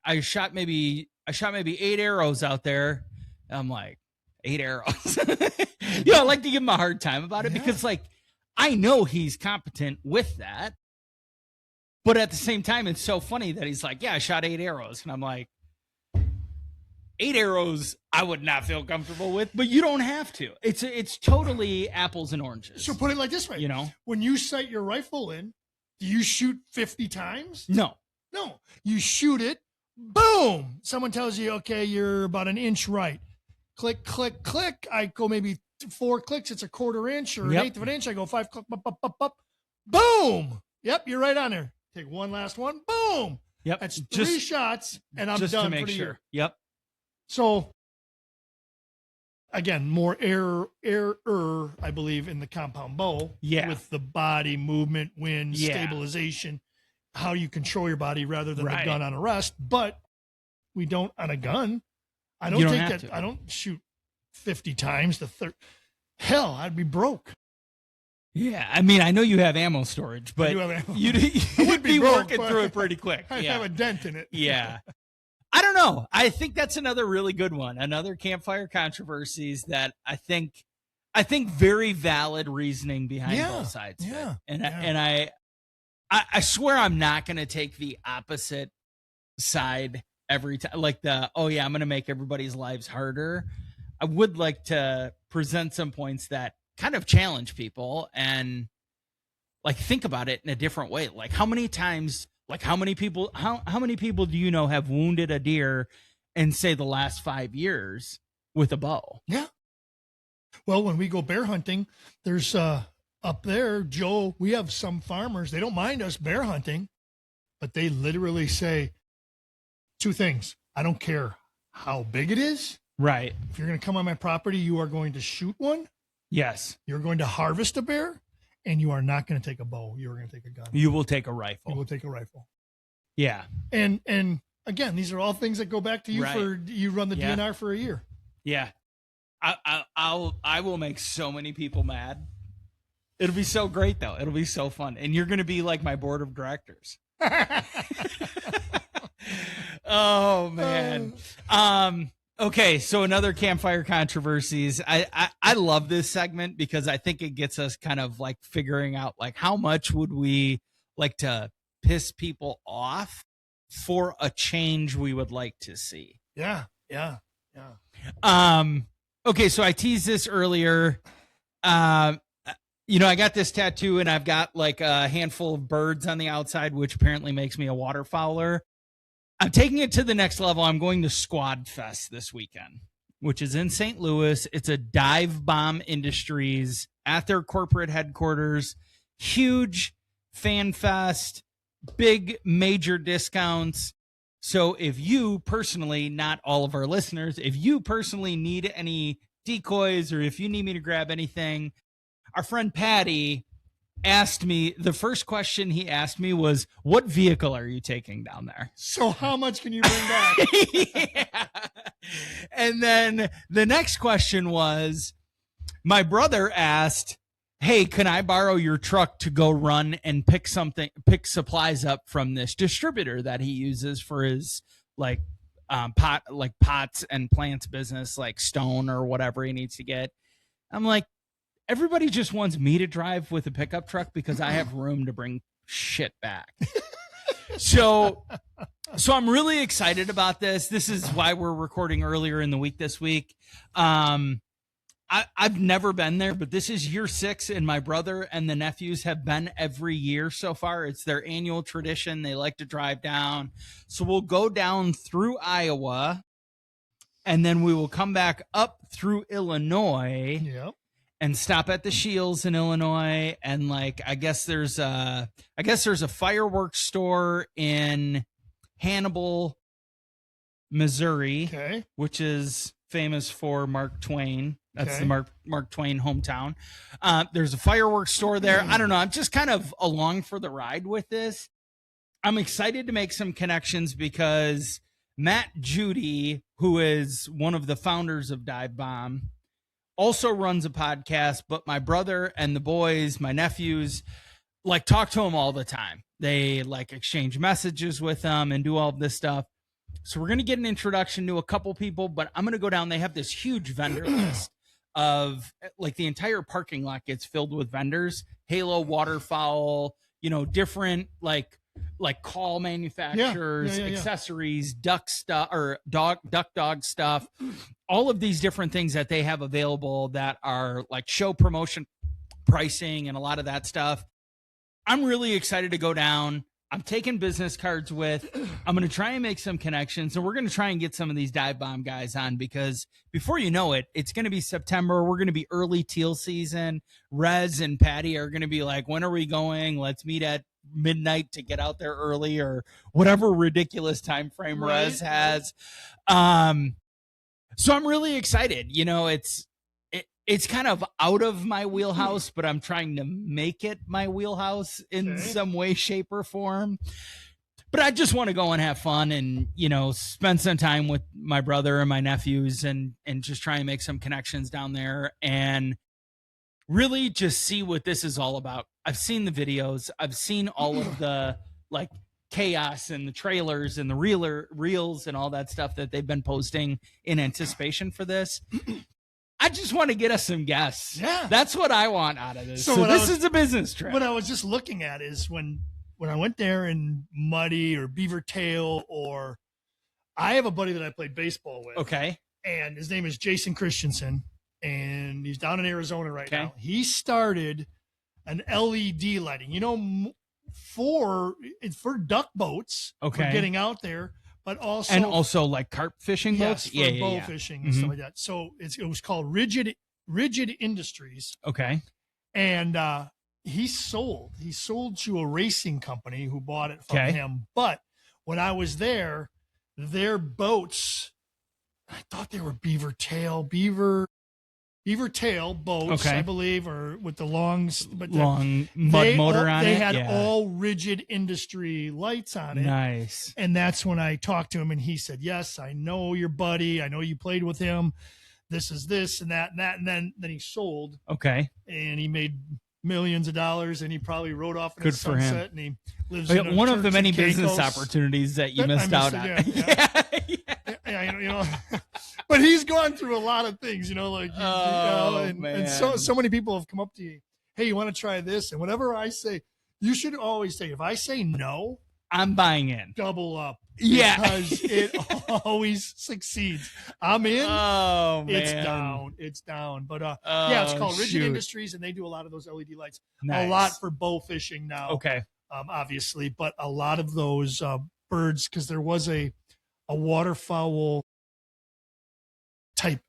maybe 8 arrows out there." I'm like, 8 arrows. I like to give him a hard time about it because like I know he's competent with that. But at the same time, it's so funny that he's like, "Yeah, I shot 8 arrows." And I'm like, 8 arrows I would not feel comfortable with, but you don't have to. It's totally apples and oranges. So put it like this way. When you sight your rifle in, do you shoot 50 times? No. You shoot it, boom. Someone tells you, okay, you're about an inch right. Click, click, click. I go maybe 4 clicks. It's a 1/4 inch or an eighth of an inch. I go 5 click, boom. Yep, you're right on there. Take one last one, boom. Yep. That's 3 shots, and I'm just done to make for the sure. year. Yep. So, again, more error, I believe, in the compound bow. Yeah. With the body movement, wind, stabilization, how you control your body rather than the gun on a rest. But we don't on a gun. I don't take that. I don't shoot 50 times. Hell, I'd be broke. Yeah, I mean, I know you have ammo storage, but you'd be working through it pretty quick. I'd have a dent in it. Yeah. I don't know. I think that's another really good one. Another campfire controversies that I think very valid reasoning behind both sides. Yeah. And I swear I'm not going to take the opposite side every time. Like I'm going to make everybody's lives harder. I would like to present some points that kind of challenge people and like think about it in a different way. Like how many people do you know have wounded a deer in say the last 5 years with a bow? Yeah. Well, when we go bear hunting, there's up there, Joe, we have some farmers, they don't mind us bear hunting, but they literally say 2 things. I don't care how big it is. Right. If you're going to come on my property, you are going to shoot one. Yes. You're going to harvest a bear, and you are not going to take a bow. You're going to take a gun. You will take a rifle. You will take a rifle. Yeah. And again, these are all things that go back to you for you run the DNR for a year. Yeah. I will make so many people mad. It'll be so great though. It'll be so fun. And you're going to be like my board of directors. Oh man. Okay, so another campfire controversies. I love this segment because I think it gets us kind of like figuring out like how much would we like to piss people off for a change we would like to see. Yeah. Okay, so I teased this earlier. I got this tattoo and I've got like a handful of birds on the outside, which apparently makes me a waterfowler. I'm taking it to the next level. I'm going to Squad Fest this weekend, which is in St. Louis. It's a Dive Bomb Industries at their corporate headquarters. Huge fan fest, big major discounts. So if you personally, not all of our listeners, if you personally need any decoys or if you need me to grab anything, our friend Patty asked me, the first question he asked me was, what vehicle are you taking down there? So how much can you bring back? Yeah. And then the next question was, my brother asked, hey, can I borrow your truck to go run and pick supplies up from this distributor that he uses for his pots and plants business, like stone or whatever he needs to get? I'm like, everybody just wants me to drive with a pickup truck because I have room to bring shit back. So I'm really excited about this. This is why we're recording earlier in the week this week. I've never been there, but this is year 6, and my brother and the nephews have been every year so far. It's their annual tradition. They like to drive down. So we'll go down through Iowa, and then we will come back up through Illinois. Yep. And stop at the Shields in Illinois, and I guess there's a fireworks store in Hannibal, Missouri, okay, which is famous for Mark Twain. That's Okay. the Mark Twain hometown. There's a fireworks store there. I don't know. I'm just kind of along for the ride with this. I'm excited to make some connections because Matt Judy, who is one of the founders of Dive Bomb, also runs a podcast, but my brother and the boys, my nephews, like talk to him all the time. They like exchange messages with them and do all of this stuff. So we're going to get an introduction to a couple people, but I'm going to go down. They have this huge vendor list of like the entire parking lot gets filled with vendors, Halo, waterfowl, different like call manufacturers, accessories, duck stuff or duck dog stuff, all of these different things that they have available that are like show promotion pricing and a lot of that stuff. I'm really excited to go down. I'm taking business cards with. I'm going to try and make some connections, and we're going to try and get some of these Dive Bomb guys on because before you know it, it's going to be September. We're going to be early teal season. Rez and Patty are going to be like, when are we going? Let's meet at midnight to get out there early or whatever ridiculous time frame Rez has. So I'm really excited. It's kind of out of my wheelhouse, but I'm trying to make it my wheelhouse in some way, shape, or form. But I just want to go and have fun and, spend some time with my brother and my nephews and just try and make some connections down there and really just see what this is all about. I've seen the videos. I've seen all of the like chaos and the trailers and the reels and all that stuff that they've been posting in anticipation for this. I just want to get us some guests. Yeah. That's what I want out of this. So this is a business trip. What I was just looking at is when I went there in Muddy or Beaver Tail, or I have a buddy that I played baseball with. Okay. And his name is Jason Christensen, and he's down in Arizona right now. He started an LED lighting, for duck boats, for getting out there. But also like carp fishing boats, for bow fishing and stuff like that. So it was called Rigid Industries. Okay, and he sold to a racing company who bought it from him. But when I was there, their boats, I thought they were beaver tail boats, I believe, or with the long mud motor on it. They had all Rigid Industry lights on it. Nice. And that's when I talked to him, and he said, "Yes, I know your buddy. I know you played with him. This is this and that and that." And then he sold. Okay. And he made millions of dollars, and he probably rode off in the sunset. And he lives in one of the many business opportunities that you missed out on. But he's gone through a lot of things, and so many people have come up to you, "Hey, you want to try this?" And whenever I say, you should always say, if I say no, I'm buying in. Double up. Yeah. Because it always succeeds. I'm in. Oh, man. It's down. But it's called Rigid Industries, and they do a lot of those LED lights. Nice. A lot for bow fishing now. Okay. Obviously, but a lot of those birds, because there was a waterfowl type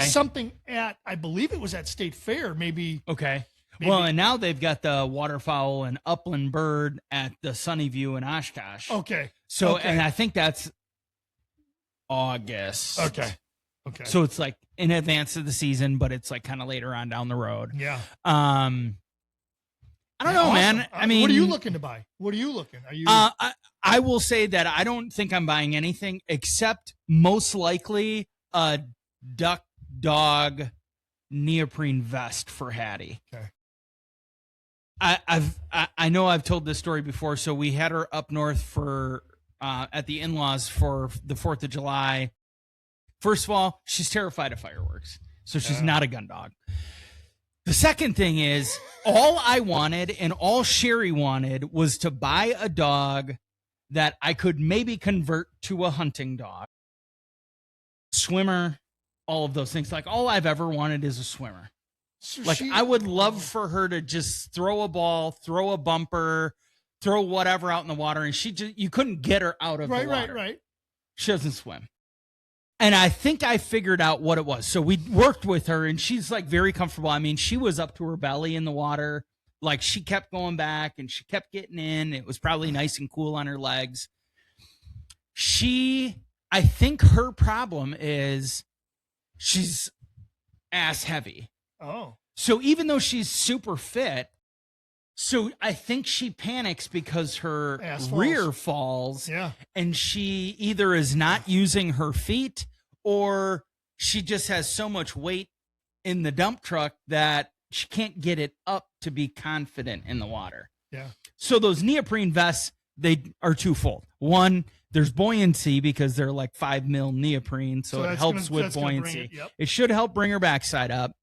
something at, I believe it was at State Fair, maybe. Okay. Well, and now they've got the waterfowl and upland bird at the Sunnyview in Oshkosh. Okay. So, and I think that's August. Okay. So it's like in advance of the season, but it's like kind of later on down the road. Yeah. I don't know, man. I mean, what are you looking to buy? What are you looking? Are you? I will say that I don't think I'm buying anything except most likely a duck dog neoprene vest for Hattie. Okay. I know I've told this story before. So we had her up north for at the in-laws for the 4th of July. First of all, she's terrified of fireworks, so she's not a gun dog. The second thing is, all I wanted and all Sherry wanted was to buy a dog that I could maybe convert to a hunting dog. Swimmer, all of those things. Like, all I've ever wanted is a swimmer. So like, I would love for her to just throw a ball, throw a bumper, throw whatever out in the water, and you couldn't get her out of the water. Right. She doesn't swim. And I think I figured out what it was. So we worked with her, and she's like very comfortable. I mean, she was up to her belly in the water. Like, she kept going back and she kept getting in. It was probably nice and cool on her legs. She I think her problem is she's ass heavy. Oh. So even though she's super fit, so I think she panics because her rear falls. Yeah. And she either is not using her feet or she just has so much weight in the dump truck that she can't get it up to be confident in the water. Yeah. So those neoprene vests, they are twofold. One, there's buoyancy because they're like 5 mil neoprene, so it helps with buoyancy. It should help bring her backside up,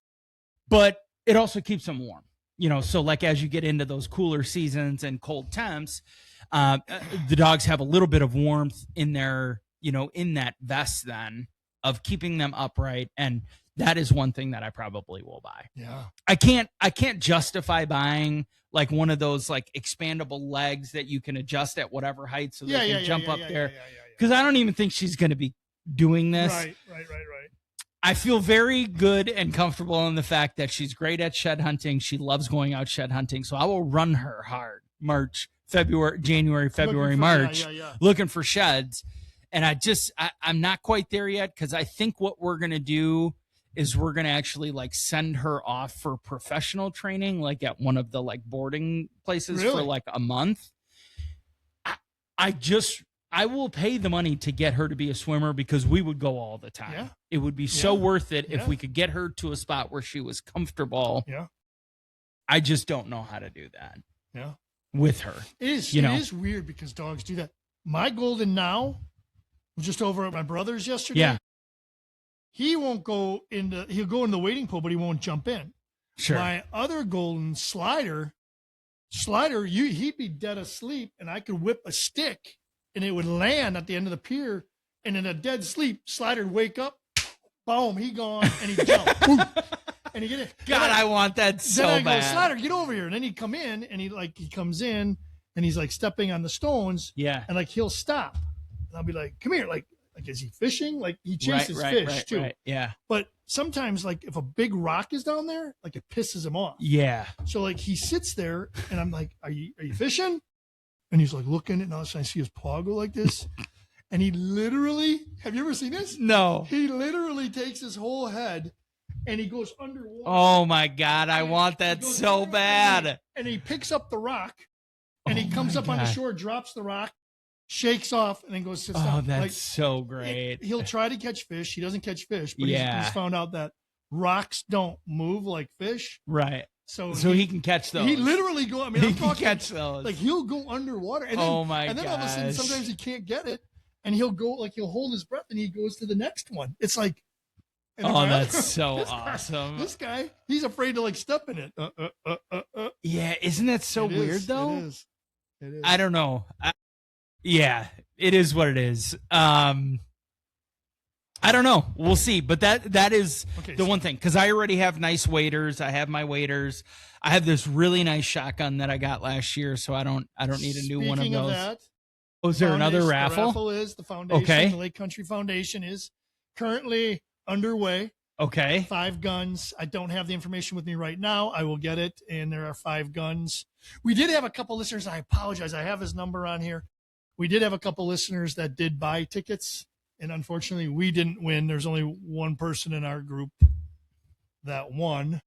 but it also keeps them warm. You know, so like as you get into those cooler seasons and cold temps, the dogs have a little bit of warmth in their, you know, in that vest then of keeping them upright. And that is one thing that I probably will buy. Yeah. I can't justify buying like one of those like expandable legs that you can adjust at whatever height so they can jump up there. Because I don't even think she's going to be doing this. Right. I feel very good and comfortable in the fact that she's great at shed hunting. She loves going out shed hunting. So I will run her hard January, February, March, looking for sheds. And I'm not quite there yet because I think what we're going to do is we're going to actually like send her off for professional training, like at one of the like boarding places for like a month. I will pay the money to get her to be a swimmer because we would go all the time. Yeah. It would be so worth it if we could get her to a spot where she was comfortable. Yeah. I just don't know how to do that. Yeah. With her. It is weird because dogs do that. My golden now was just over at my brother's yesterday. Yeah. He'll go in the wading pool, but he won't jump in. Sure. My other golden Slider, he'd be dead asleep and I could whip a stick and it would land at the end of the pier, and in a dead sleep, Slider would wake up, boom, he gone, and he'd jump. And he get it. God, I want that so bad. Then I go, Slider, get over here. And then he'd come in, and he comes in, and he's like stepping on the stones. Yeah. And like he'll stop. And I'll be like, come here. Like is he fishing? Like he chases fish too. Right. Yeah. But sometimes like if a big rock is down there, like it pisses him off. Yeah. So like he sits there, and I'm like, are you fishing? And he's like looking, and all of a sudden I see his paw go like this. And he literally, have you ever seen this? No. He literally takes his whole head and he goes underwater. Oh my God, I want that so bad. And he picks up the rock and he comes up on the shore, drops the rock, shakes off, and then goes sits down. Oh, that's so great. He'll try to catch fish. He doesn't catch fish, but he's found out that rocks don't move like fish. Right. So he can catch those. He literally go. I mean, I'm talking, catch those. Like he'll go underwater. And then, oh my! And then all of a sudden, sometimes he can't get it, and he'll go like he'll hold his breath, and he goes to the next one. It's like, oh, that's so awesome. This guy, he's afraid to like step in it. Yeah, isn't that so weird though? It is. I don't know. Yeah, it is what it is. I don't know. We'll see. But that is one thing, because I already have nice waders. I have my waders. I have this really nice shotgun that I got last year, so I don't need a new one of those. That, is there another raffle? The raffle is the foundation. Okay. The Lake Country Foundation is currently underway. Okay. 5 guns. I don't have the information with me right now. I will get it, and there are 5 guns. We did have a couple listeners. I apologize. I have his number on here. We did have a couple listeners that did buy tickets. And unfortunately, we didn't win. There's only one person in our group that won.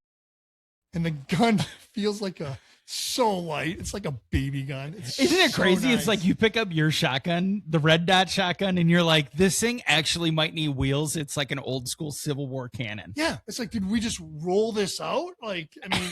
And the gun feels like so light. It's like a baby gun. Isn't it crazy? Nice. It's like you pick up your shotgun, the red dot shotgun, and you're like, this thing actually might need wheels. It's like an old school Civil War cannon. Yeah. It's like, did we just roll this out? Like, I mean,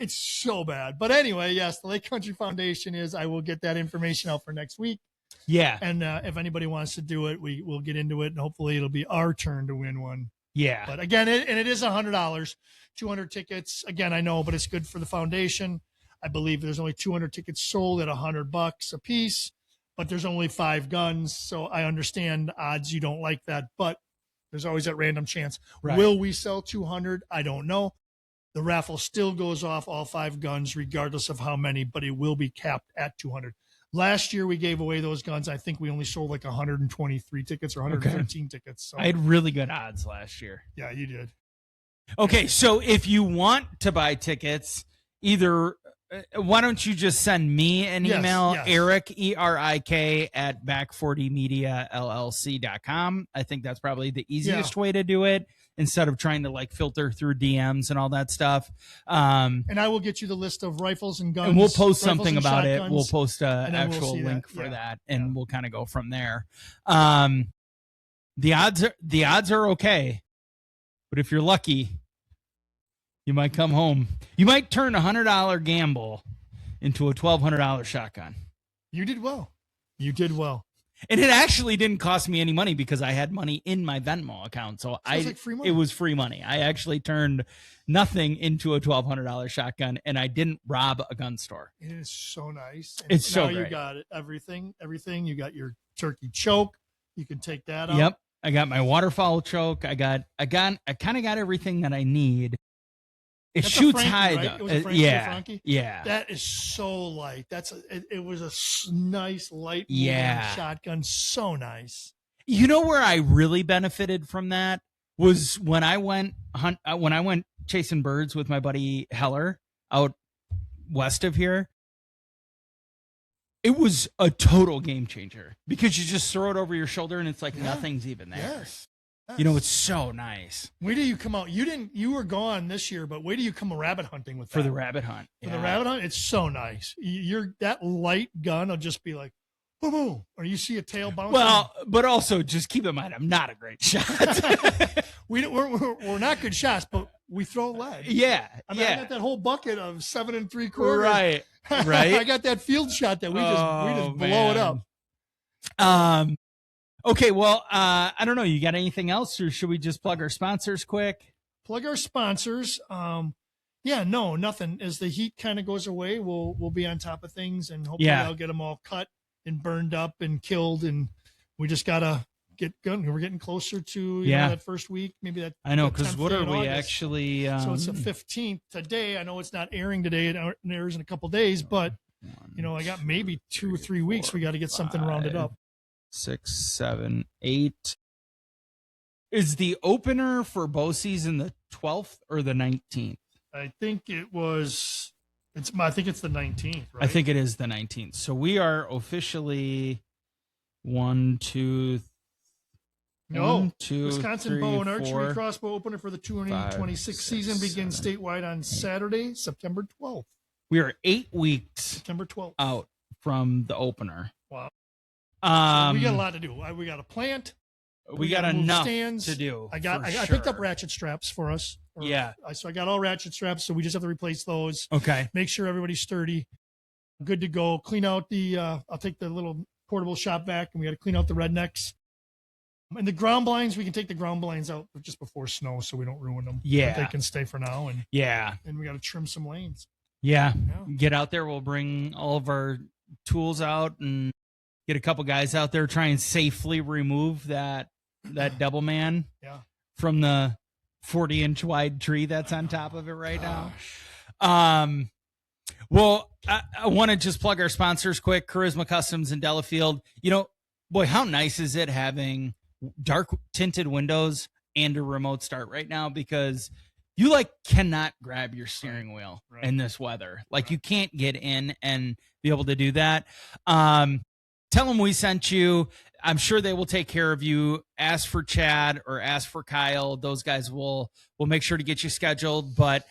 it's so bad. But anyway, yes, the Lake Country Foundation I will get that information out for next week. Yeah. And if anybody wants to do it, we'll get into it, and hopefully it'll be our turn to win one. Yeah. But again, it is $100, 200 tickets. Again, I know, but it's good for the foundation. I believe there's only 200 tickets sold at $100 a piece, but there's only 5 guns. So I understand odds you don't like that, but there's always that random chance. Right. Will we sell 200? I don't know. The raffle still goes off all 5 guns, regardless of how many, but it will be capped at 200. Last year, we gave away those guns. I think we only sold like 123 tickets or 113 tickets. So I had really good odds last year. Yeah, you did. Okay, so if you want to buy tickets, either why don't you just send me an email, yes. Eric, ERIK at back40mediallc.com. I think that's probably the easiest way to do it instead of trying to like filter through DMs and all that stuff. And I will get you the list of rifles and guns. And we'll post something and about shotguns, it. We'll post an actual link for that, and we'll kind of go from there. The odds are okay, but if you're lucky, you might come home. You might turn $100 gamble into a $1,200 shotgun. You did well. You did well. And it actually didn't cost me any money because I had money in my Venmo account. So like free money. It was free money. I actually turned nothing into a $1,200 shotgun, and I didn't rob a gun store. It is so nice. And it's so great. You got it. Everything. You got your turkey choke. You can take that out. Yep. I got my waterfowl choke. I kind of got everything that I need. It That's shoots Frankie, high, right? though. It was a Frankie, yeah. Yeah. That is so light. It was a nice light shotgun. So nice. You know where I really benefited from that was when I went chasing birds with my buddy Heller out west of here. It was a total game changer because you just throw it over your shoulder and it's like nothing's even there. Yes. You know, it's so nice. Where do you come out? You were gone this year, but where do you come rabbit hunting with that? For the rabbit hunt. For the rabbit hunt, it's so nice. that light gun will just be like, boom, boom, or you see a tail bouncing. Well, but also just keep in mind, I'm not a great shot. we're not good shots, but we throw lead. Yeah. I mean, I got that whole bucket of 7 3/4. Right. Right. I got that field shot that we just blow it up. Okay, well, I don't know. You got anything else, or should we just plug our sponsors quick? Plug our sponsors. No, nothing. As the heat kind of goes away, we'll be on top of things, and hopefully I'll get them all cut and burned up and killed, and we just gotta get going. We're getting closer to that first week, maybe that. I know, because what are we August. actually? So it's the 15th today. I know it's not airing today; it airs in a couple days, but I got maybe 2 or 3 weeks. We got to get something rounded up. 6, 7, 8. Is the opener for bow season the 12th or the 19th? I think it's the 19th, right? I think it is the 19th. So we are officially 1, 2. No, 2, Wisconsin 3, Bow and 4, Archery Crossbow opener for the 2026 season begins 7. statewide on Saturday, September 12th. We are 8 weeks September 12th out from the opener. Wow. We got a lot to do. We got a plant. We got enough stands to do. I picked up ratchet straps for us. So I got all ratchet straps. So we just have to replace those. Okay. Make sure everybody's sturdy. Good to go. Clean out I'll take the little portable shop vac, and we got to clean out the rednecks. And the ground blinds, we can take the ground blinds out just before snow so we don't ruin them. Yeah. But they can stay for now. And we got to trim some lanes. Yeah. Get out there. We'll bring all of our tools out and get a couple guys out there, try and safely remove that double man from the 40-inch wide tree that's on top of it right now. Well, I want to just plug our sponsors quick, Charisma Customs in Delafield. Boy, how nice is it having dark tinted windows and a remote start right now, because you cannot grab your steering wheel in this weather. You can't get in and be able to do that. Tell them we sent you. I'm sure they will take care of you. Ask for Chad or ask for Kyle. Those guys will make sure to get you scheduled. But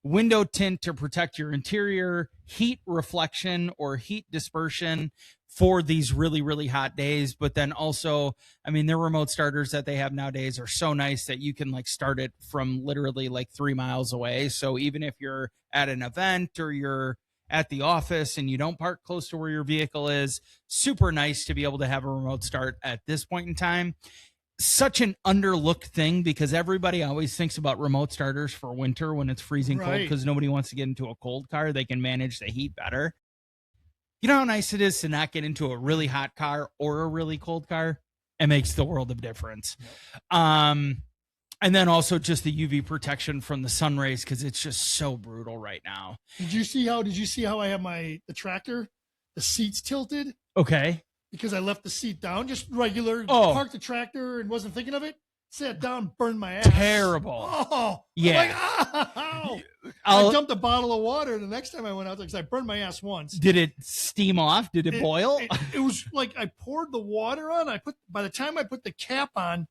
window tint to protect your interior, heat reflection or heat dispersion for these really, really hot days. But then also, their remote starters that they have nowadays are so nice that you can start it from literally 3 miles away. So even if you're at an event or you're at the office and you don't park close to where your vehicle is, super nice to be able to have a remote start at this point in time. Such an underlooked thing, because everybody always thinks about remote starters for winter when it's freezing cold, because nobody wants to get into a cold car. They can manage the heat better. You know how nice it is to not get into a really hot car or a really cold car? It makes the world of difference. And then also just the UV protection from the sun rays, because it's just so brutal right now. Did you see how I have the tractor, the seats tilted? Okay. Because I left the seat down, just regular, parked the tractor and wasn't thinking of it. sat down, burned my ass. Terrible. Oh, yeah. I'm like, ow. I dumped a bottle of water the next time I went out there because I burned my ass once. Did it steam off? Did it boil? It was like I poured the water on. By the time I put the cap on,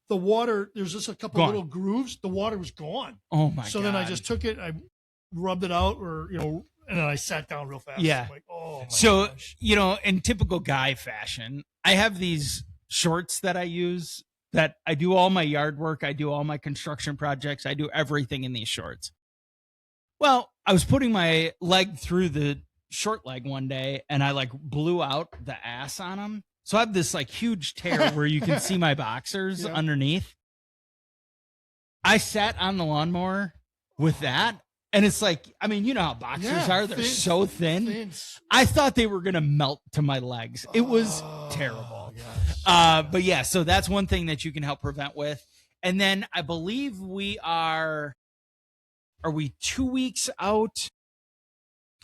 the water, there's just a couple little grooves. The water was gone. Oh my God. So then I just took it, I rubbed it out, or and then I sat down real fast. Yeah. I'm like, oh my gosh. In typical guy fashion, I have these shorts that I use that I do all my yard work. I do all my construction projects. I do everything in these shorts. Well, I was putting my leg through the short leg one day and I blew out the ass on them. So I have this huge tear where you can see my boxers underneath. I sat on the lawnmower with that. And it's you know how boxers are. They're so thin. I thought they were going to melt to my legs. It was terrible. But yeah, so that's one thing that you can help prevent with. And then I believe we are we 2 weeks out?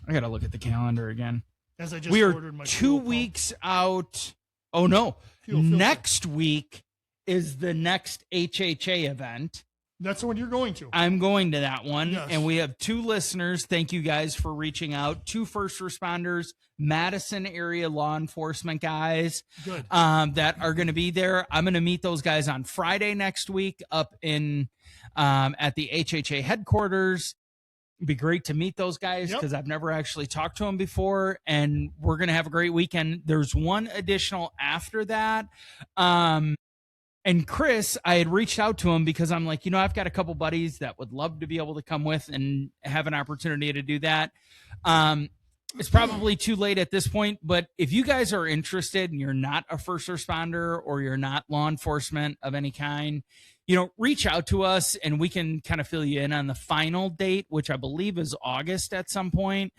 I got to look at the calendar again. As I just we ordered are my 2 weeks out. Oh no. Next week is the next HHA event. That's the one you're going to. I'm going to that one. Yes. And we have 2 listeners. Thank you guys for reaching out. 2 first responders, Madison area law enforcement guys. Good. That are going to be there. I'm going to meet those guys on Friday next week up in at the HHA headquarters. It'd be great to meet those guys because I've never actually talked to them before, and we're going to have a great weekend. There's one additional after that. And Chris, I had reached out to him because I'm like, I've got a couple buddies that would love to be able to come with and have an opportunity to do that. It's probably too late at this point, but if you guys are interested and you're not a first responder or you're not law enforcement of any kind, reach out to us and we can kind of fill you in on the final date, which I believe is August at some point.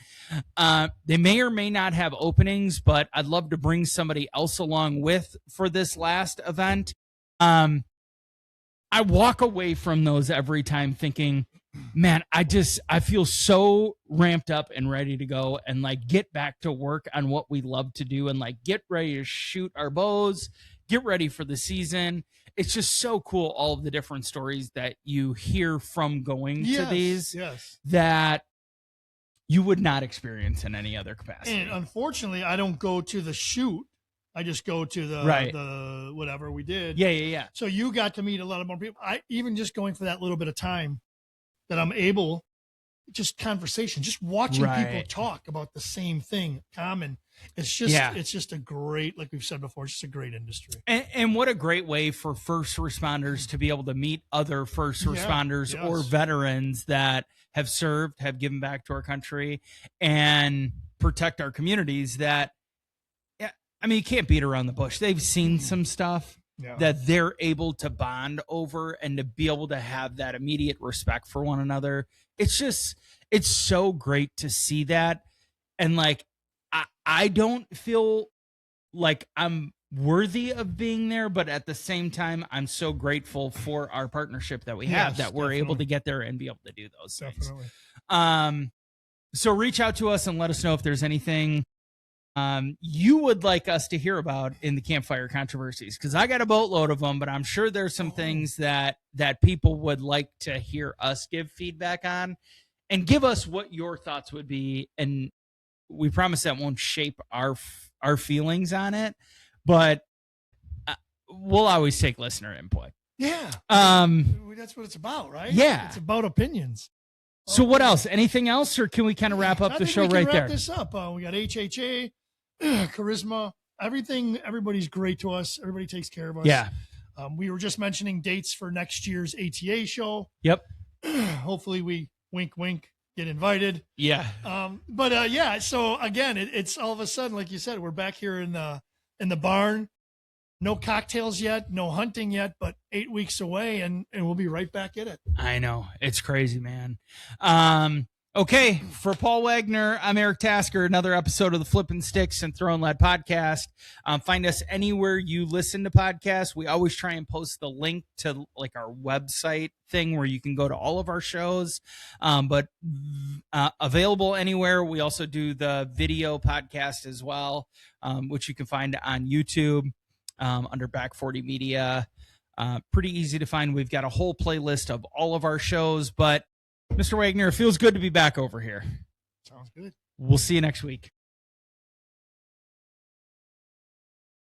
They may or may not have openings, but I'd love to bring somebody else along for this last event. I walk away from those every time thinking, man, I feel so ramped up and ready to go and get back to work on what we love to do and get ready to shoot our bows, get ready for the season. It's just so cool. All of the different stories that you hear from going to these that you would not experience in any other capacity. And unfortunately, I don't go to the shoot. I just go to the whatever we did. Yeah. So you got to meet a lot of more people. Even just going for that little bit of time that I'm able, just conversation, just watching people talk about the same thing, common. It's just a great, like we've said before, it's just a great industry. And what a great way for first responders to be able to meet other first responders or veterans that have served, have given back to our country, and protect our communities that, you can't beat around the bush. They've seen some stuff that they're able to bond over and to be able to have that immediate respect for one another. It's so great to see that. And I don't feel like I'm worthy of being there, but at the same time, I'm so grateful for our partnership that we have, that we're able to get there and be able to do those things. So reach out to us and let us know if there's anything you would like us to hear about in the campfire controversies, because I got a boatload of them, but I'm sure there's some things that people would like to hear us give feedback on, and give us what your thoughts would be. And we promise that won't shape our feelings on it, but we'll always take listener input. Yeah. That's what it's about, right? Yeah. It's about opinions. So what else? Anything else, or can we kind of wrap up the show right there? Wrap this up. We got HHA, charisma, everything. Everybody's great to us. Everybody takes care of us. Yeah. We were just mentioning dates for next year's ATA show. Yep. Hopefully we wink, get invited. Yeah. So again, it's all of a sudden, like you said, we're back here in the barn. No cocktails yet, no hunting yet, but 8 weeks away, and we'll be right back at it. I know. It's crazy, man. Okay, for Paul Wagner, I'm Eric Tasker, another episode of the Flippin Sticks and Throwin Lead podcast. Find us anywhere you listen to podcasts. We always try and post the link to our website thing where you can go to all of our shows, but available anywhere. We also do the video podcast as well, which you can find on YouTube under Back 40 Media. Pretty easy to find. We've got a whole playlist of all of our shows. But Mr. Wagner, it feels good to be back over here. Sounds good. We'll see you next week.